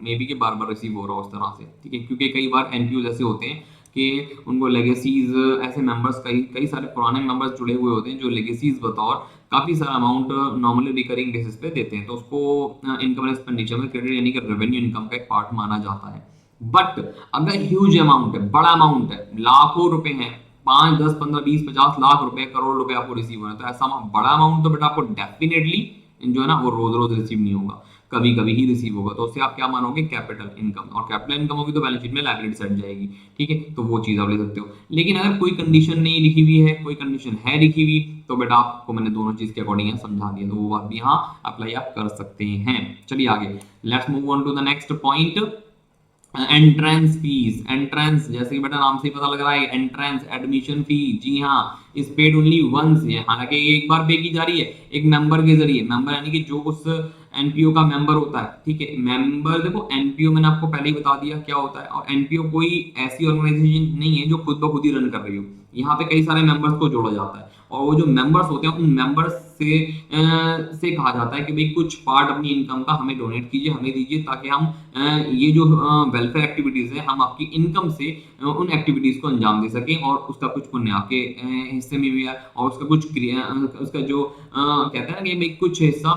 मे बी के बार बार रिसीव हो रहा हो उस तरह से, ठीक है, क्योंकि कई बार एनपीओ ऐसे होते हैं कि उनको लेगेसीज, ऐसे मेंबर्स कई सारे पुराने मेंबर्स जुड़े हुए होते हैं जो लेगेसीज बतौर काफी सारा अमाउंट नॉर्मली रिकरिंग बेसिस पे देते हैं, तो उसको इनकम एक्सपेंडिचर में क्रेडिट यानी कि रेवेन्यू इनकम का एक पार्ट माना जाता है। बट अगर ह्यूज अमाउंट है, बड़ा अमाउंट है, लाखों रुपए हैं, 5, 10, 15, 20, 50 लाख रुपए, करोड़ रुपए आपको रिसीव हो रहे हैं, तो ऐसा बड़ा अमाउंट तो बेटा आपको डेफिनेटली जो है ना वो रोज रोज रिसीव नहीं होगा, कभी कभी ही रिसीव होगा। तो उससे आप क्या मानोगे, कैपिटल इनकम, और कैपिटल इनकम होगी तो बैलेंस शीट में लायबिलिटी साइड जाएगी, ठीक है। तो वो चीज आप ले सकते हो। लेकिन अगर कोई कंडीशन नहीं लिखी हुई है, कोई कंडीशन है लिखी हुई, तो बेटा आपको मैंने दोनों चीज के अकॉर्डिंग समझा दिया, तो वो बात भी यहाँ अप्लाई आप कर सकते हैं। चलिए आगे, let's move on to the next point, entrance fees. Entrance जैसे कि बेटा नाम से ही पता लग रहा है, एंट्रेंस एडमिशन फी, जी हाँ, इज पेड ओनली वंस, हालांकि ये एक बार पे की जा रही है एक मेंबर के जरिए, मेंबर यानी कि जो उस एनपीओ का मेंबर होता है, ठीक है। मेंबर देखो, एनपीओ मैंने आपको पहले ही बता दिया क्या होता है, और एनपीओ कोई ऐसी ऑर्गेनाइजेशन नहीं है जो खुद ब खुद ही रन कर रही हो, यहाँ पे कई सारे मेंबर्स को जोड़ा जाता है, और वो जो मेंबर्स होते हैं उन मेंबर्स से कहा जाता है कि भाई कुछ पार्ट अपनी इनकम का हमें डोनेट कीजिए, हमें दीजिए, ताकि हम ये जो वेलफेयर एक्टिविटीज है हम आपकी इनकम से उन एक्टिविटीज को अंजाम दे सकें, और उसका कुछ पुण्य आपके हिस्से में भी है, और उसका कुछ उसका जो कहते हैं ना कि भाई कुछ हिस्सा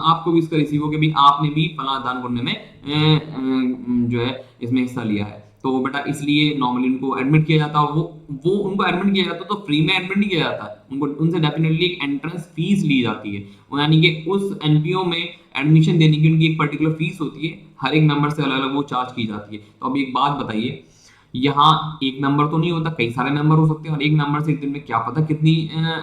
आपको भी इसका रिसीव हो कि भाई आपने भी फला दान पुण्य में जो है इसमें हिस्सा लिया है। तो बेटा इसलिए नॉर्मली उनको एडमिट किया जाता है, और वो उनको एडमिट किया जाता है तो फ्री में एडमिट नहीं किया जाता, उनको उनसे डेफिनेटली एक एंट्रेंस फीस ली जाती है, यानी कि उस एनपीओ में एडमिशन देने की उनकी एक पर्टिकुलर फीस होती है, हर एक मेंबर से अलग अलग वो चार्ज की जाती है। तो अब एक बात बताइए, यहाँ एक मेंबर तो नहीं होता, कई सारे मेंबर हो सकते हैं, और एक मेंबर से एक दिन में क्या पता कितनी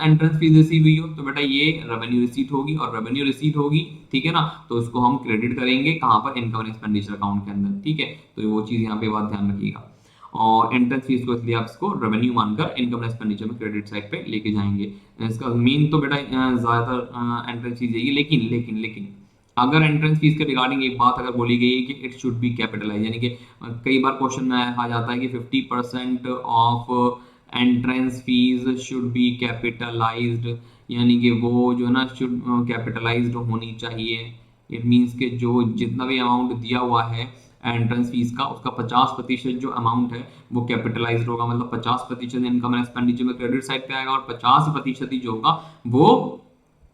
एंट्रेंस फीस रिसीव हुई हो, तो बेटा ये रेवेन्यू रिसीट होगी, और रेवेन्यू रिसीट होगी, ठीक है ना, तो उसको हम क्रेडिट करेंगे कहाँ पर, इनकम एंड एक्सपेंडिचर अकाउंट के अंदर, ठीक है। तो वो चीज यहाँ पे बात ध्यान रखिएगा, और एंट्रेंस फीस को इसलिए आप इसको रेवेन्यू मानकर इनकम एंड एक्सपेंडिचर में क्रेडिट साइड पे लेके जाएंगे। इसका मेन तो बेटा ज्यादातर एंट्रेंस फीस यही, लेकिन लेकिन लेकिन अगर एंट्रेंस फीस के रिगार्डिंग एक बात अगर बोली गई है कि इट शुड बी कैपिटलाइज, यानी कि कई बार क्वेश्चन में आ जाता है कि 50% of entrance fees should be capitalised, यानी कि वो जो है ना शुड कैपिटलाइज्ड होनी चाहिए। इट मीन्स कि जो जितना भी अमाउंट दिया हुआ है एंट्रेंस फीस का, उसका 50% जो अमाउंट है वो कैपिटलाइज्ड होगा, मतलब 50% इनकम एंड एक्सपेंडिचर में क्रेडिट साइड पे आएगा और 50% ही जो होगा वो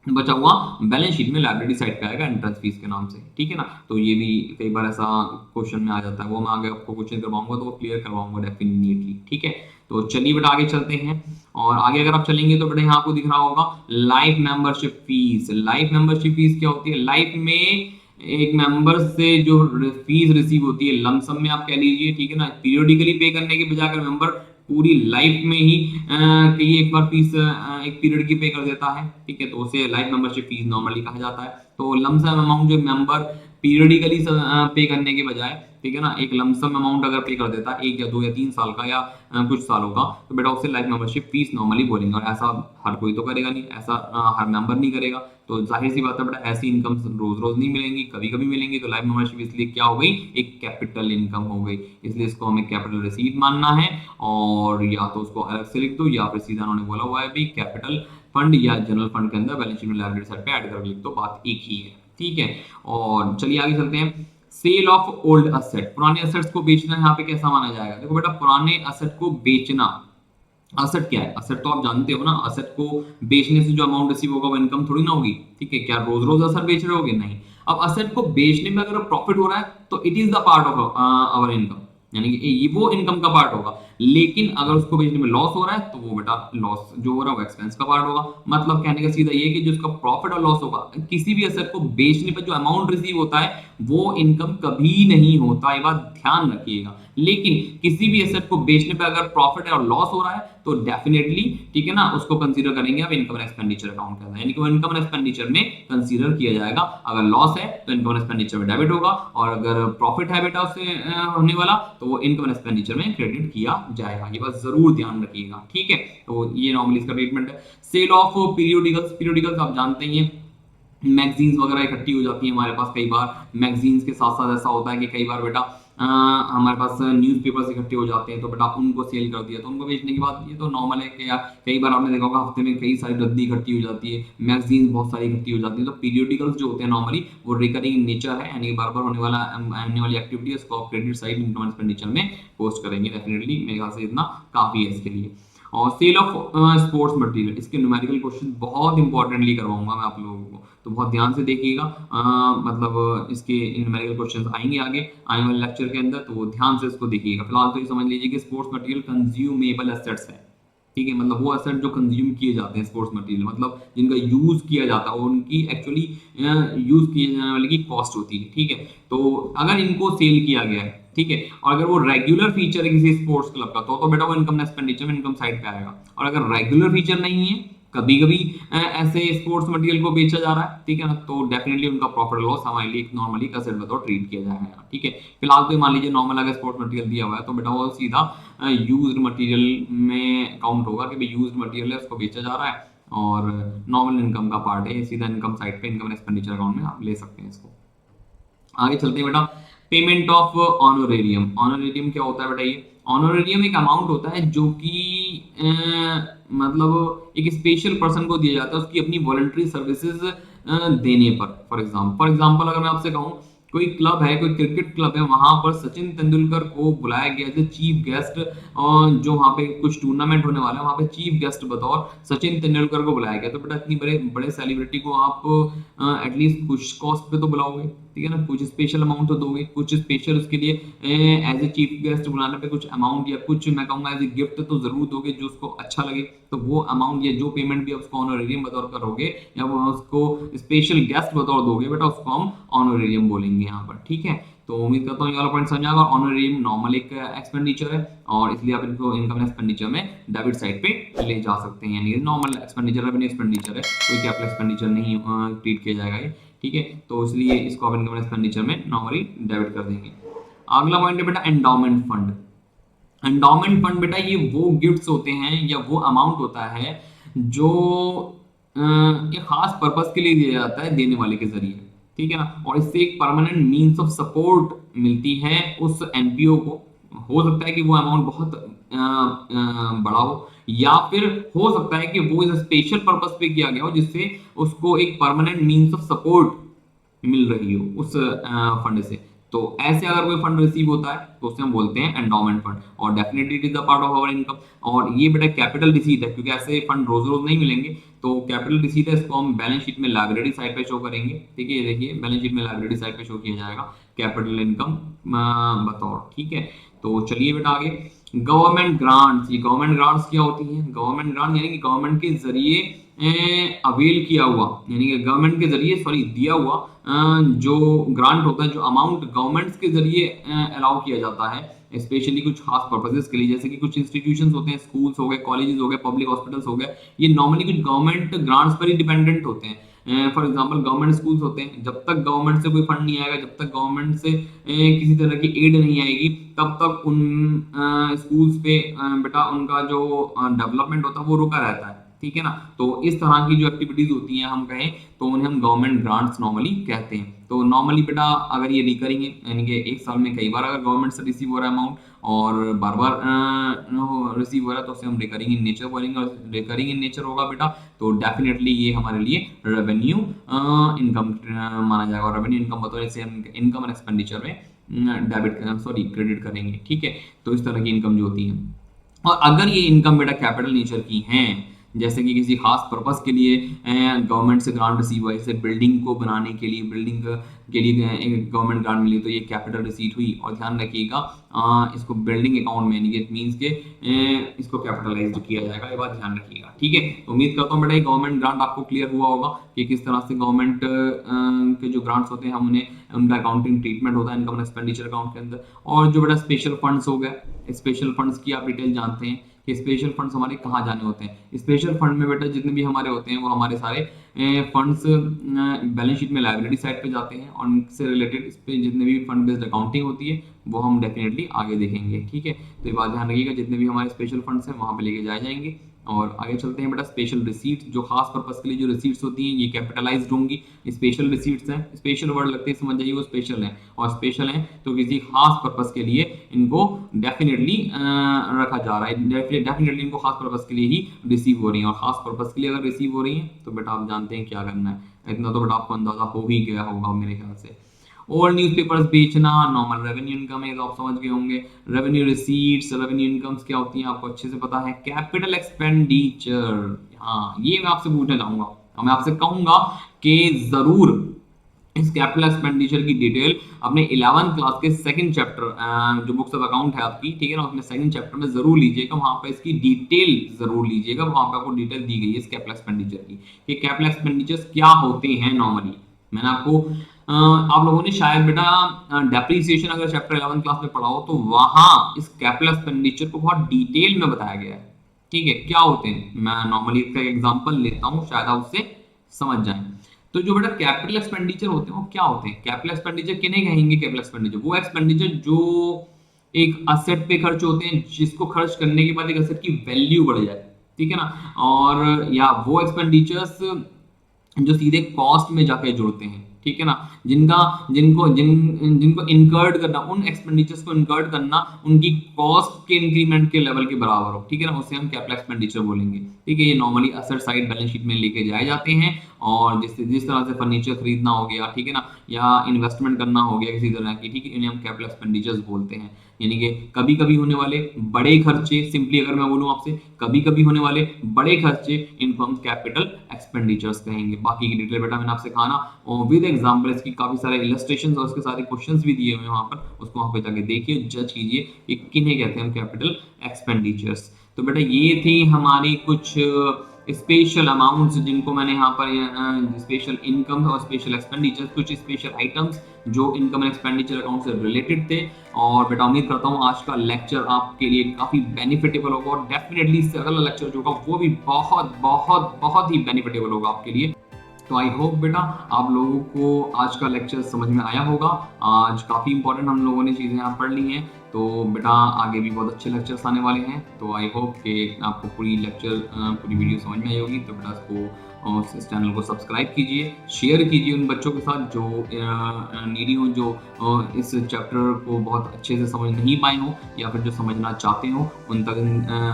बचा हुआ बैलेंस शीट में लायबिलिटी साइड पे आएगा एंट्रेंस फीस के नाम से, ठीक है ना। तो ये भी कई बार ऐसा क्वेश्चन में आ जाता है, वो मैं आगे आपको क्वेश्चन करवाऊंगा तो वो क्लियर करवाऊंगा डेफिनेटली, ठीक है। तो चलिए बेटा आगे चलते हैं, और आगे अगर आप चलेंगे तो बेटा यहाँ आपको दिख रहा होगा life membership fees. Life membership fees क्या होती है? लाइफ में एक मेंबर से जो फीस रिसीव होती है लमसम में आप कह लीजिए, ठीक है ना, पीरियोडिकली पे करने के बजाय अगर मेंबर पूरी लाइफ में ही कहीं एक बार फीस एक पीरियड की पे कर देता है, ठीक है, तो उसे लाइफ मेंबरशिप फीस नॉर्मली कहा जाता है। तो लमसम अमाउंट जो मेंबर पीरियडिकली पे करने के बजाय, ठीक है ना, एक लमसम अमाउंट अगर पे कर देता है 1 या 2 या 3 साल का या कुछ सालों का, तो बेटा उसे लाइफ मेंबरशिप फीस नॉर्मली बोलेंगे। और ऐसा हर कोई तो करेगा नहीं, ऐसा हर मेंबर नहीं करेगा, तो जाहिर सी बात है बेटा ऐसी इनकम रोज रोज नहीं मिलेंगी, कभी कभी मिलेंगी। तो लाइफ मेंबरशिप इसलिए क्या हो गई? एक कैपिटल इनकम हो गई, इसलिए इसको हमें कैपिटल रिसीट मानना है। और या तो उसको अलग से लिख दो या फिर सीधा उन्होंने बोला हुआ है भी कैपिटल फंड या जनरल फंड के अंदर बैलेंस शीट में लायबिलिटी साइड पे ऐड कर लिख दो, बात एक ही है, ठीक है। और चलिए आगे चलते हैं। सेल ऑफ ओल्ड असेट, पुराने असेट्स को बेचना यहाँ पे कैसा माना जाएगा? देखो बेटा पुराने असेट को बेचना, असेट क्या है? असेट तो आप जानते हो ना, असेट को बेचने से जो अमाउंट रिसीव होगा वो इनकम थोड़ी ना होगी, ठीक है। क्या रोज रोज असेट बेच रहे होगे? नहीं। अब असेट को बेचने में अगर प्रॉफिट हो रहा है तो it is the part of our income, यानी कि ये वो इनकम का पार्ट होगा। लेकिन अगर उसको बेचने में लॉस हो रहा है तो वो बेटा लॉस जो हो रहा है वो एक्सपेंस का पार्ट होगा। मतलब कहने का सीधा ये कि जो उसका प्रॉफिट और लॉस होगा, किसी भी असेट को बेचने पर जो अमाउंट रिसीव होता है वो इनकम कभी नहीं होता, ये बात ध्यान रखिएगा। लेकिन किसी भी एसेट को बेचने पे अगर प्रॉफिट और लॉस हो रहा है तो डेफिनेटली, ठीक है ना, उसको कंसीडर करेंगे अब इनकम एंड एक्सपेंडिचर अकाउंट के अंदर, यानी कि वो इनकम एंड एक्सपेंडिचर में कंसीडर किया जाएगा। अगर लॉस है तो इनकम एंड एक्सपेंडिचर में डेबिट होगा, और अगर प्रॉफिट है बेटा उससे होने वाला तो वो इनकम एंड एक्सपेंडिचर में क्रेडिट किया जाएगा। ये बात जरूर ध्यान रखिएगा, ठीक है। तो ये नॉर्मली इसका ट्रीटमेंट है। सेल ऑफ पीरियोडिकल्स, पीरियोडिकल्स आप जानते ही हैं, मैगजीन्स वगैरह इकट्ठी हो जाती है हमारे पास। कई बार मैगजीन्स के साथ साथ ऐसा होता है कि कई बार बेटा हमारे पास न्यूज़पेपर्स इकट्ठे हो जाते हैं, तो बेटा उनको सेल कर दिया, तो उनको बेचने के बाद ये तो नॉर्मल है कि यार कई बार आपने देखा होगा हफ्ते में कई सारी रद्दी इकट्ठी हो जाती है, मैगजीन्स बहुत सारी इकट्ठी हो जाती है। तो पीरियोडिकल्स जो होते हैं नॉर्मली वो रिकरिंग नेचर है, यानी बार बार होने वाली एक्टिविटी है, उसको क्रेडिट साइड इनकम एक्सपेंडिचर में पोस्ट करेंगे डेफिनेटली, मेरे ख्याल से इतना काफी है इसके लिए। और सेल ऑफ स्पोर्ट्स मटेरियल, इसके न्यूमेरिकल क्वेश्चन बहुत इंपॉर्टेंटली करवाऊंगा मैं आप लोगों को, तो बहुत ध्यान से देखिएगा। मतलब इसके न्यूमेरिकल क्वेश्चंस आएंगे आने वाले लेक्चर के अंदर, तो ध्यान से इसको देखिएगा। फिलहाल तो ये समझ लीजिए कि स्पोर्ट्स मटेरियल कंज्यूमेबल एसेट्स है, ठीक है, मतलब वो एसेट जो कंज्यूम किए जाते हैं स्पोर्ट्स मटेरियल, मतलब जिनका यूज किया जाता है, उनकी एक्चुअली यूज किए जाने वाले की कॉस्ट होती है, ठीक है। तो अगर इनको सेल किया गया है, ठीक है, और अगर वो रेगुलर फीचर है किसी स्पोर्ट्स क्लब का, तो बेटा वो इनकम एक्सपेंडिचर में इनकम साइड पे आएगा। और अगर रेगुलर फीचर नहीं है, कभी कभी ऐसे स्पोर्ट्स मटेरियल को बेचा जा रहा है, ठीक है ना, तो डेफिनेटली उनका प्रॉफिट लॉस हमारे लिए नॉर्मली एसेट बतौर ट्रीट किया जाएगा, ठीक है। फिलहाल तो मान लीजिए नॉर्मल अगर स्पोर्ट्स मटेरियल दिया हुआ है तो बेटा वो सीधा यूज्ड मटेरियल में काउंट होगा कि भाई यूज्ड मटेरियल है, उसको बेचा जा रहा है और नॉर्मल इनकम का पार्ट है, सीधा इनकम साइड पे इनकम एक्सपेंडिचर अकाउंट में आप ले सकते हैं इसको। आगे चलते हैं बेटा, पेमेंट ऑफ ऑनोरेरियम। ऑनोरेरियम क्या होता है बेटा? ये ऑनोरेरियम एक अमाउंट होता है जो कि मतलब एक स्पेशल पर्सन को दिया जाता है उसकी अपनी वॉलंटरी सर्विसेज देने पर। फॉर एग्जांपल अगर मैं आपसे कहूं कोई क्लब है, कोई क्रिकेट क्लब है, वहां पर सचिन तेंदुलकर को बुलाया गया एज चीफ गेस्ट, जो वहां पे कुछ टूर्नामेंट होने वाला है, वहां पे चीफ गेस्ट बतौर सचिन तेंदुलकर को बुलाया गया। तो बेटा इतनी बड़े बड़े सेलिब्रिटी को आप एटलीस्ट कुछ कॉस्ट पे तो बुलाओगे, ठीक है ना, कुछ स्पेशल अमाउंट तो दोगे, कुछ स्पेशल उसके लिए एज ए चीफ गेस्ट बुलाने पे कुछ अमाउंट या कुछ मैं कहूंगा एज ए गिफ्ट तो जरूर दोगे जो उसको अच्छा लगे। तो वो अमाउंट या जो पेमेंट भी आप उसको ऑनोरेरियम बतौर करोगे या वो उसको स्पेशल गेस्ट बतौर दोगे, बेटा उसको हम ऑनोरेरियम बोलेंगे यहाँ पर, ठीक है। तो उम्मीद करता हूँ ये वाला पॉइंट समझ आएगा। ऑनोरेरियम नॉर्मल एक एक्सपेंडिचर है और इसलिए आप इनको इनकम एक्सपेंडिचर में डेबिट साइड पे ले जा सकते हैं, यानी नॉर्मल एक्सपेंडिचर रेवेन्यू एक्सपेंडिचर है, कोई कैपिटल एक्सपेंडिचर नहीं ट्रीट किया जाएगा ये, ठीक है। तो इसलिए इसको आप इनकम एक्सपेंडिचर में नॉर्मली डेबिट कर देंगे। अगला पॉइंट है बेटा एंडाउमेंट फंड। एंडाउमेंट फंड बेटा ये वो गिफ्ट्स होते हैं या वो अमाउंट होता है जो एक खास पर्पस के लिए दिया जाता है देने वाले के जरिए, ठीक है ना, और इससे एक परमानेंट मीन्स ऑफ सपोर्ट मिलती है उस एनपीओ को। हो सकता है कि वो अमाउंट बहुत बड़ा हो, या फिर हो सकता है कि वो इस स्पेशल पर्पस पे किया गया हो जिससे उसको एक परमानेंट मीन्स ऑफ सपोर्ट मिल रही हो उस फंड से। तो ऐसे अगर कोई फंड रिसीव होता है तो उसे हम बोलते हैं एंडोमेंट फंड, और definitely it is a part of our income. और ये बेटा कैपिटल रिसीट है, क्योंकि ऐसे फंड रोज रोज नहीं मिलेंगे, तो कैपिटल रिसीट है, इसको हम बैलेंस शीट में लाइब्रेरी साइड पे शो करेंगे। ठीक है, ये देखिए बैलेंस शीट में लाइब्रेरी साइड पे शो किया जाएगा कैपिटल इनकम बतौर। ठीक है, तो चलिए बेटा आगे। गवर्नमेंट ग्रांट्स, ये गवर्नमेंट ग्रांट्स क्या होती हैं? गवर्नमेंट ग्रांट यानी कि गवर्नमेंट के जरिए अवेल किया हुआ, यानी कि गवर्नमेंट के जरिए सॉरी दिया हुआ जो ग्रांट होता है, जो अमाउंट गवर्नमेंट्स के जरिए अलाउ किया जाता है स्पेशली कुछ खास पर्पसेस के लिए, जैसे कि कुछ इंस्टीट्यूशंस होते हैं, स्कूल्स हो गए, कॉलेजेस हो गए, पब्लिक हॉस्पिटल्स हो गए, ये नॉर्मली कुछ गवर्नमेंट ग्रांट्स पर ही डिपेंडेंट होते हैं। फॉर एग्जांपल गवर्नमेंट स्कूल्स होते हैं, जब तक गवर्नमेंट से कोई फंड नहीं आएगा, जब तक गवर्नमेंट से किसी तरह की एड नहीं आएगी, तब तक उन स्कूल्स पे बेटा उनका जो डेवलपमेंट होता है वो रुका रहता है। ठीक है ना, तो इस तरह की जो एक्टिविटीज होती हैं हम कहें तो उन्हें हम गवर्नमेंट ग्रांट्स नॉर्मली कहते हैं। तो नॉर्मली बेटा अगर ये रिकरिंग है, यानी कि एक साल में कई बार अगर गवर्नमेंट से रिसीव हो रहा है अमाउंट और बार बार रिसीव हो रहा है, तो उसे हम रिकरिंग इन नेचर बोलेंगे। और रिकरिंग इन नेचर होगा बेटा तो डेफिनेटली ये हमारे लिए रेवेन्यू इनकम माना जाएगा। और रेवेन्यू इनकम बताओ, जैसे हम इनकम एंड एक्सपेंडिचर में डेबिट सॉरी क्रेडिट करेंगे। ठीक है, तो इस तरह की इनकम जो होती है, और अगर ये इनकम बेटा कैपिटल नेचर की हैं, जैसे कि किसी खास पर्पस के लिए गवर्नमेंट से ग्रांट रिसीव हुआ, जैसे बिल्डिंग को बनाने के लिए, बिल्डिंग के लिए गवर्नमेंट ग्रांट मिली, तो ये कैपिटल रिसीट हुई। और ध्यान रखिएगा इसको बिल्डिंग अकाउंट में, यानी कि इट मींस के इसको कैपिटलाइज किया जाएगा, ये बात ध्यान रखिएगा। ठीक है, तो उम्मीद करता हूँ बेटा ये गवर्नमेंट ग्रांट आपको क्लियर हुआ होगा कि किस तरह से गवर्नमेंट के जो ग्रांट्स होते हैं हम उन्हें उनका अकाउंटिंग ट्रीटमेंट होता है इनकम एक्सपेंडिचर अकाउंट के अंदर। और जो बेटा स्पेशल फंड्स हो गए, स्पेशल फंड्स की आप डिटेल जानते हैं कि स्पेशल फंड्स हमारे कहाँ जाने होते हैं। स्पेशल फंड में बेटा जितने भी हमारे होते हैं वो हमारे सारे फंड्स बैलेंस शीट में लाइब्रेरी साइड पे जाते हैं, और उनसे रिलेटेड इस पे जितने भी फंड बेस्ड अकाउंटिंग होती है वो हम डेफिनेटली आगे देखेंगे। ठीक है, तो ये बात ध्यान रखिएगा, जितने भी हमारे स्पेशल फंड्स हैं वहाँ पे लेके जाए जाएंगे। और आगे चलते हैं बेटा, स्पेशल रिसीट्स, जो खास पर्पस के लिए जो रिसीट्स होती हैं ये कैपिटलाइज्ड होंगी। स्पेशल रिसीट्स हैं, स्पेशल वर्ड लगते हैं समझ जाइए वो स्पेशल हैं, और स्पेशल हैं तो किसी खास पर्पस के लिए इनको डेफिनेटली रखा जा रहा है, डेफिनेटली इनको खास पर्पस के लिए ही रिसीव हो रही है। और खास पर्पस के लिए अगर रिसीव हो रही है तो बेटा आप जानते हैं क्या करना है, इतना तो बेटा आपको अंदाजा हो ही गया होगा मेरे ख्याल से। और न्यूज़पेपर्स बेचना नॉर्मल रेवेन्यू इनकम है, तो आप समझ गए होंगे। रेवेन्यू रिसीट्स, रेवेन्यू इनकम्स क्या होती हैं आपको अच्छे से पता है। कैपिटल एक्सपेंडिचर, हाँ ये मैं आपसे पूछना चाहूंगा, मैं आपसे कहूंगा कि जरूर इस कैपिटल एक्सपेंडिचर की डिटेल अपने 11th क्लास के सेकंड चैप्टर जो बुक्स ऑफ अकाउंट है आपकी, ठीक है ना, उसमें सेकंड चैप्टर में जरूर लीजिएगा, वहां पर इसकी डिटेल जरूर लीजिएगा, वहां पर आपको डिटेल दी गई है इस कैपिटल एक्सपेंडिचर की कि कैपिटल एक्सपेंडिचर्स क्या होते हैं नॉर्मली। मैंने आपको आप लोगों ने शायद बेटा डेप्रिसिएशन अगर चैप्टर 11 क्लास में पढ़ा हो तो वहां इस कैपिटल एक्सपेंडिचर को बहुत डिटेल में बताया गया है। ठीक है, क्या होते हैं, मैं नॉर्मली इसका एग्जांपल लेता हूं, शायद आप उससे समझ जाएं। तो जो बेटा कैपिटल एक्सपेंडिचर होते हैं वो क्या होते हैं? कैपिटल एक्सपेंडिचर किन्हें कहेंगे? कैपिटल एक्सपेंडिचर वो एक्सपेंडिचर जो एक असेट पे खर्च होते हैं, जिसको खर्च करने के बाद एक असेट की वैल्यू बढ़ जाए, ठीक है ना, और या वो एक्सपेंडिचर्स जो सीधे कॉस्ट में जाके जुड़ते हैं, ठीक है ना, जिनको इनकर्ड करना, उन एक्सपेंडिचर्स को इनकर्ड करना उनकी कॉस्ट के इंक्रीमेंट के लेवल के बराबर हो, ठीक है ना, उसे हम कैपिटल एक्सपेंडिचर बोलेंगे। ठीक है, ये normally asset side balance sheet में लेके जाए जाते हैं, और जिस तरह से फर्नीचर खरीदना हो गया, ठीक है ना, या इन्वेस्टमेंट करना हो गया किसी तरह की, ठीक है, इन्हें हम कैपिटल एक्सपेंडिचर्स बोलते हैं। यानी कि कभी कभी होने वाले बड़े खर्चे, सिंपली अगर मैं बोलूं आपसे, कभी कभी होने वाले बड़े खर्चे इनको हम कैपिटल एक्सपेंडिचर्स कहेंगे। बाकी की डिटेल बेटा मैंने आपसे कहा ना, और विद एग्जांपल इसकी काफी सारे इलस्ट्रेशंस और उसके सारे क्वेश्चंस भी दिए हुए हैं वहां पर, उसको वहां पे जाके देखिए, जज कीजिए कि किन्हें कहते हैं हम कैपिटल एक्सपेंडिचर्स। तो बेटा ये थी हमारी कुछ स्पेशल अमाउंट्स जिनको मैंने यहाँ पर स्पेशल इनकम और स्पेशल एक्सपेंडिचर, कुछ स्पेशल आइटम्स जो इनकम एंड एक्सपेंडिचर अकाउंट से रिलेटेड थे। और बेटा उम्मीद करता हूँ आज का लेक्चर आपके लिए काफी बेनिफिटेबल होगा, और डेफिनेटली इससे अगला लेक्चर जो होगा वो भी बहुत बहुत बहुत ही बेनिफिटेबल होगा आपके लिए। तो आई होप बेटा आप लोगों को आज का लेक्चर समझ में आया होगा। आज काफ़ी इंपॉर्टेंट हम लोगों ने चीज़ें यहाँ पढ़ ली हैं, तो बेटा आगे भी बहुत अच्छे लेक्चर्स आने वाले हैं। तो आई होप कि आपको पूरी वीडियो समझ में आई होगी। तो बेटा इसको और इस चैनल को सब्सक्राइब कीजिए, शेयर कीजिए उन बच्चों के साथ जो नीडी हो, जो इस चैप्टर को बहुत अच्छे से समझ नहीं पाए हों या फिर जो समझना चाहते हो, उन तक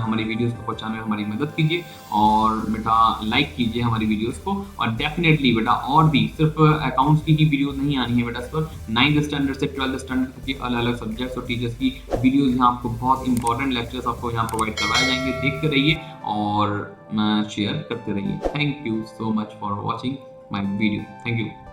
हमारी वीडियोस को पहुंचाने में हमारी मदद कीजिए। और बेटा लाइक कीजिए हमारी वीडियोस को, और डेफिनेटली बेटा और भी सिर्फ अकाउंट्स की ही वीडियो नहीं आनी है बेटा, इस पर 9th स्टैंडर्ड से 12th स्टैंडर्ड तक के अलग अलग सब्जेक्ट्स और टीचर्स की वीडियोस यहाँ आपको बहुत इंपॉर्टेंट लेक्चर्स आपको यहाँ प्रोवाइड करवाए जाएंगे। देखते रहिए और शेयर करते रहिए। Thank you so much for watching my video. Thank you.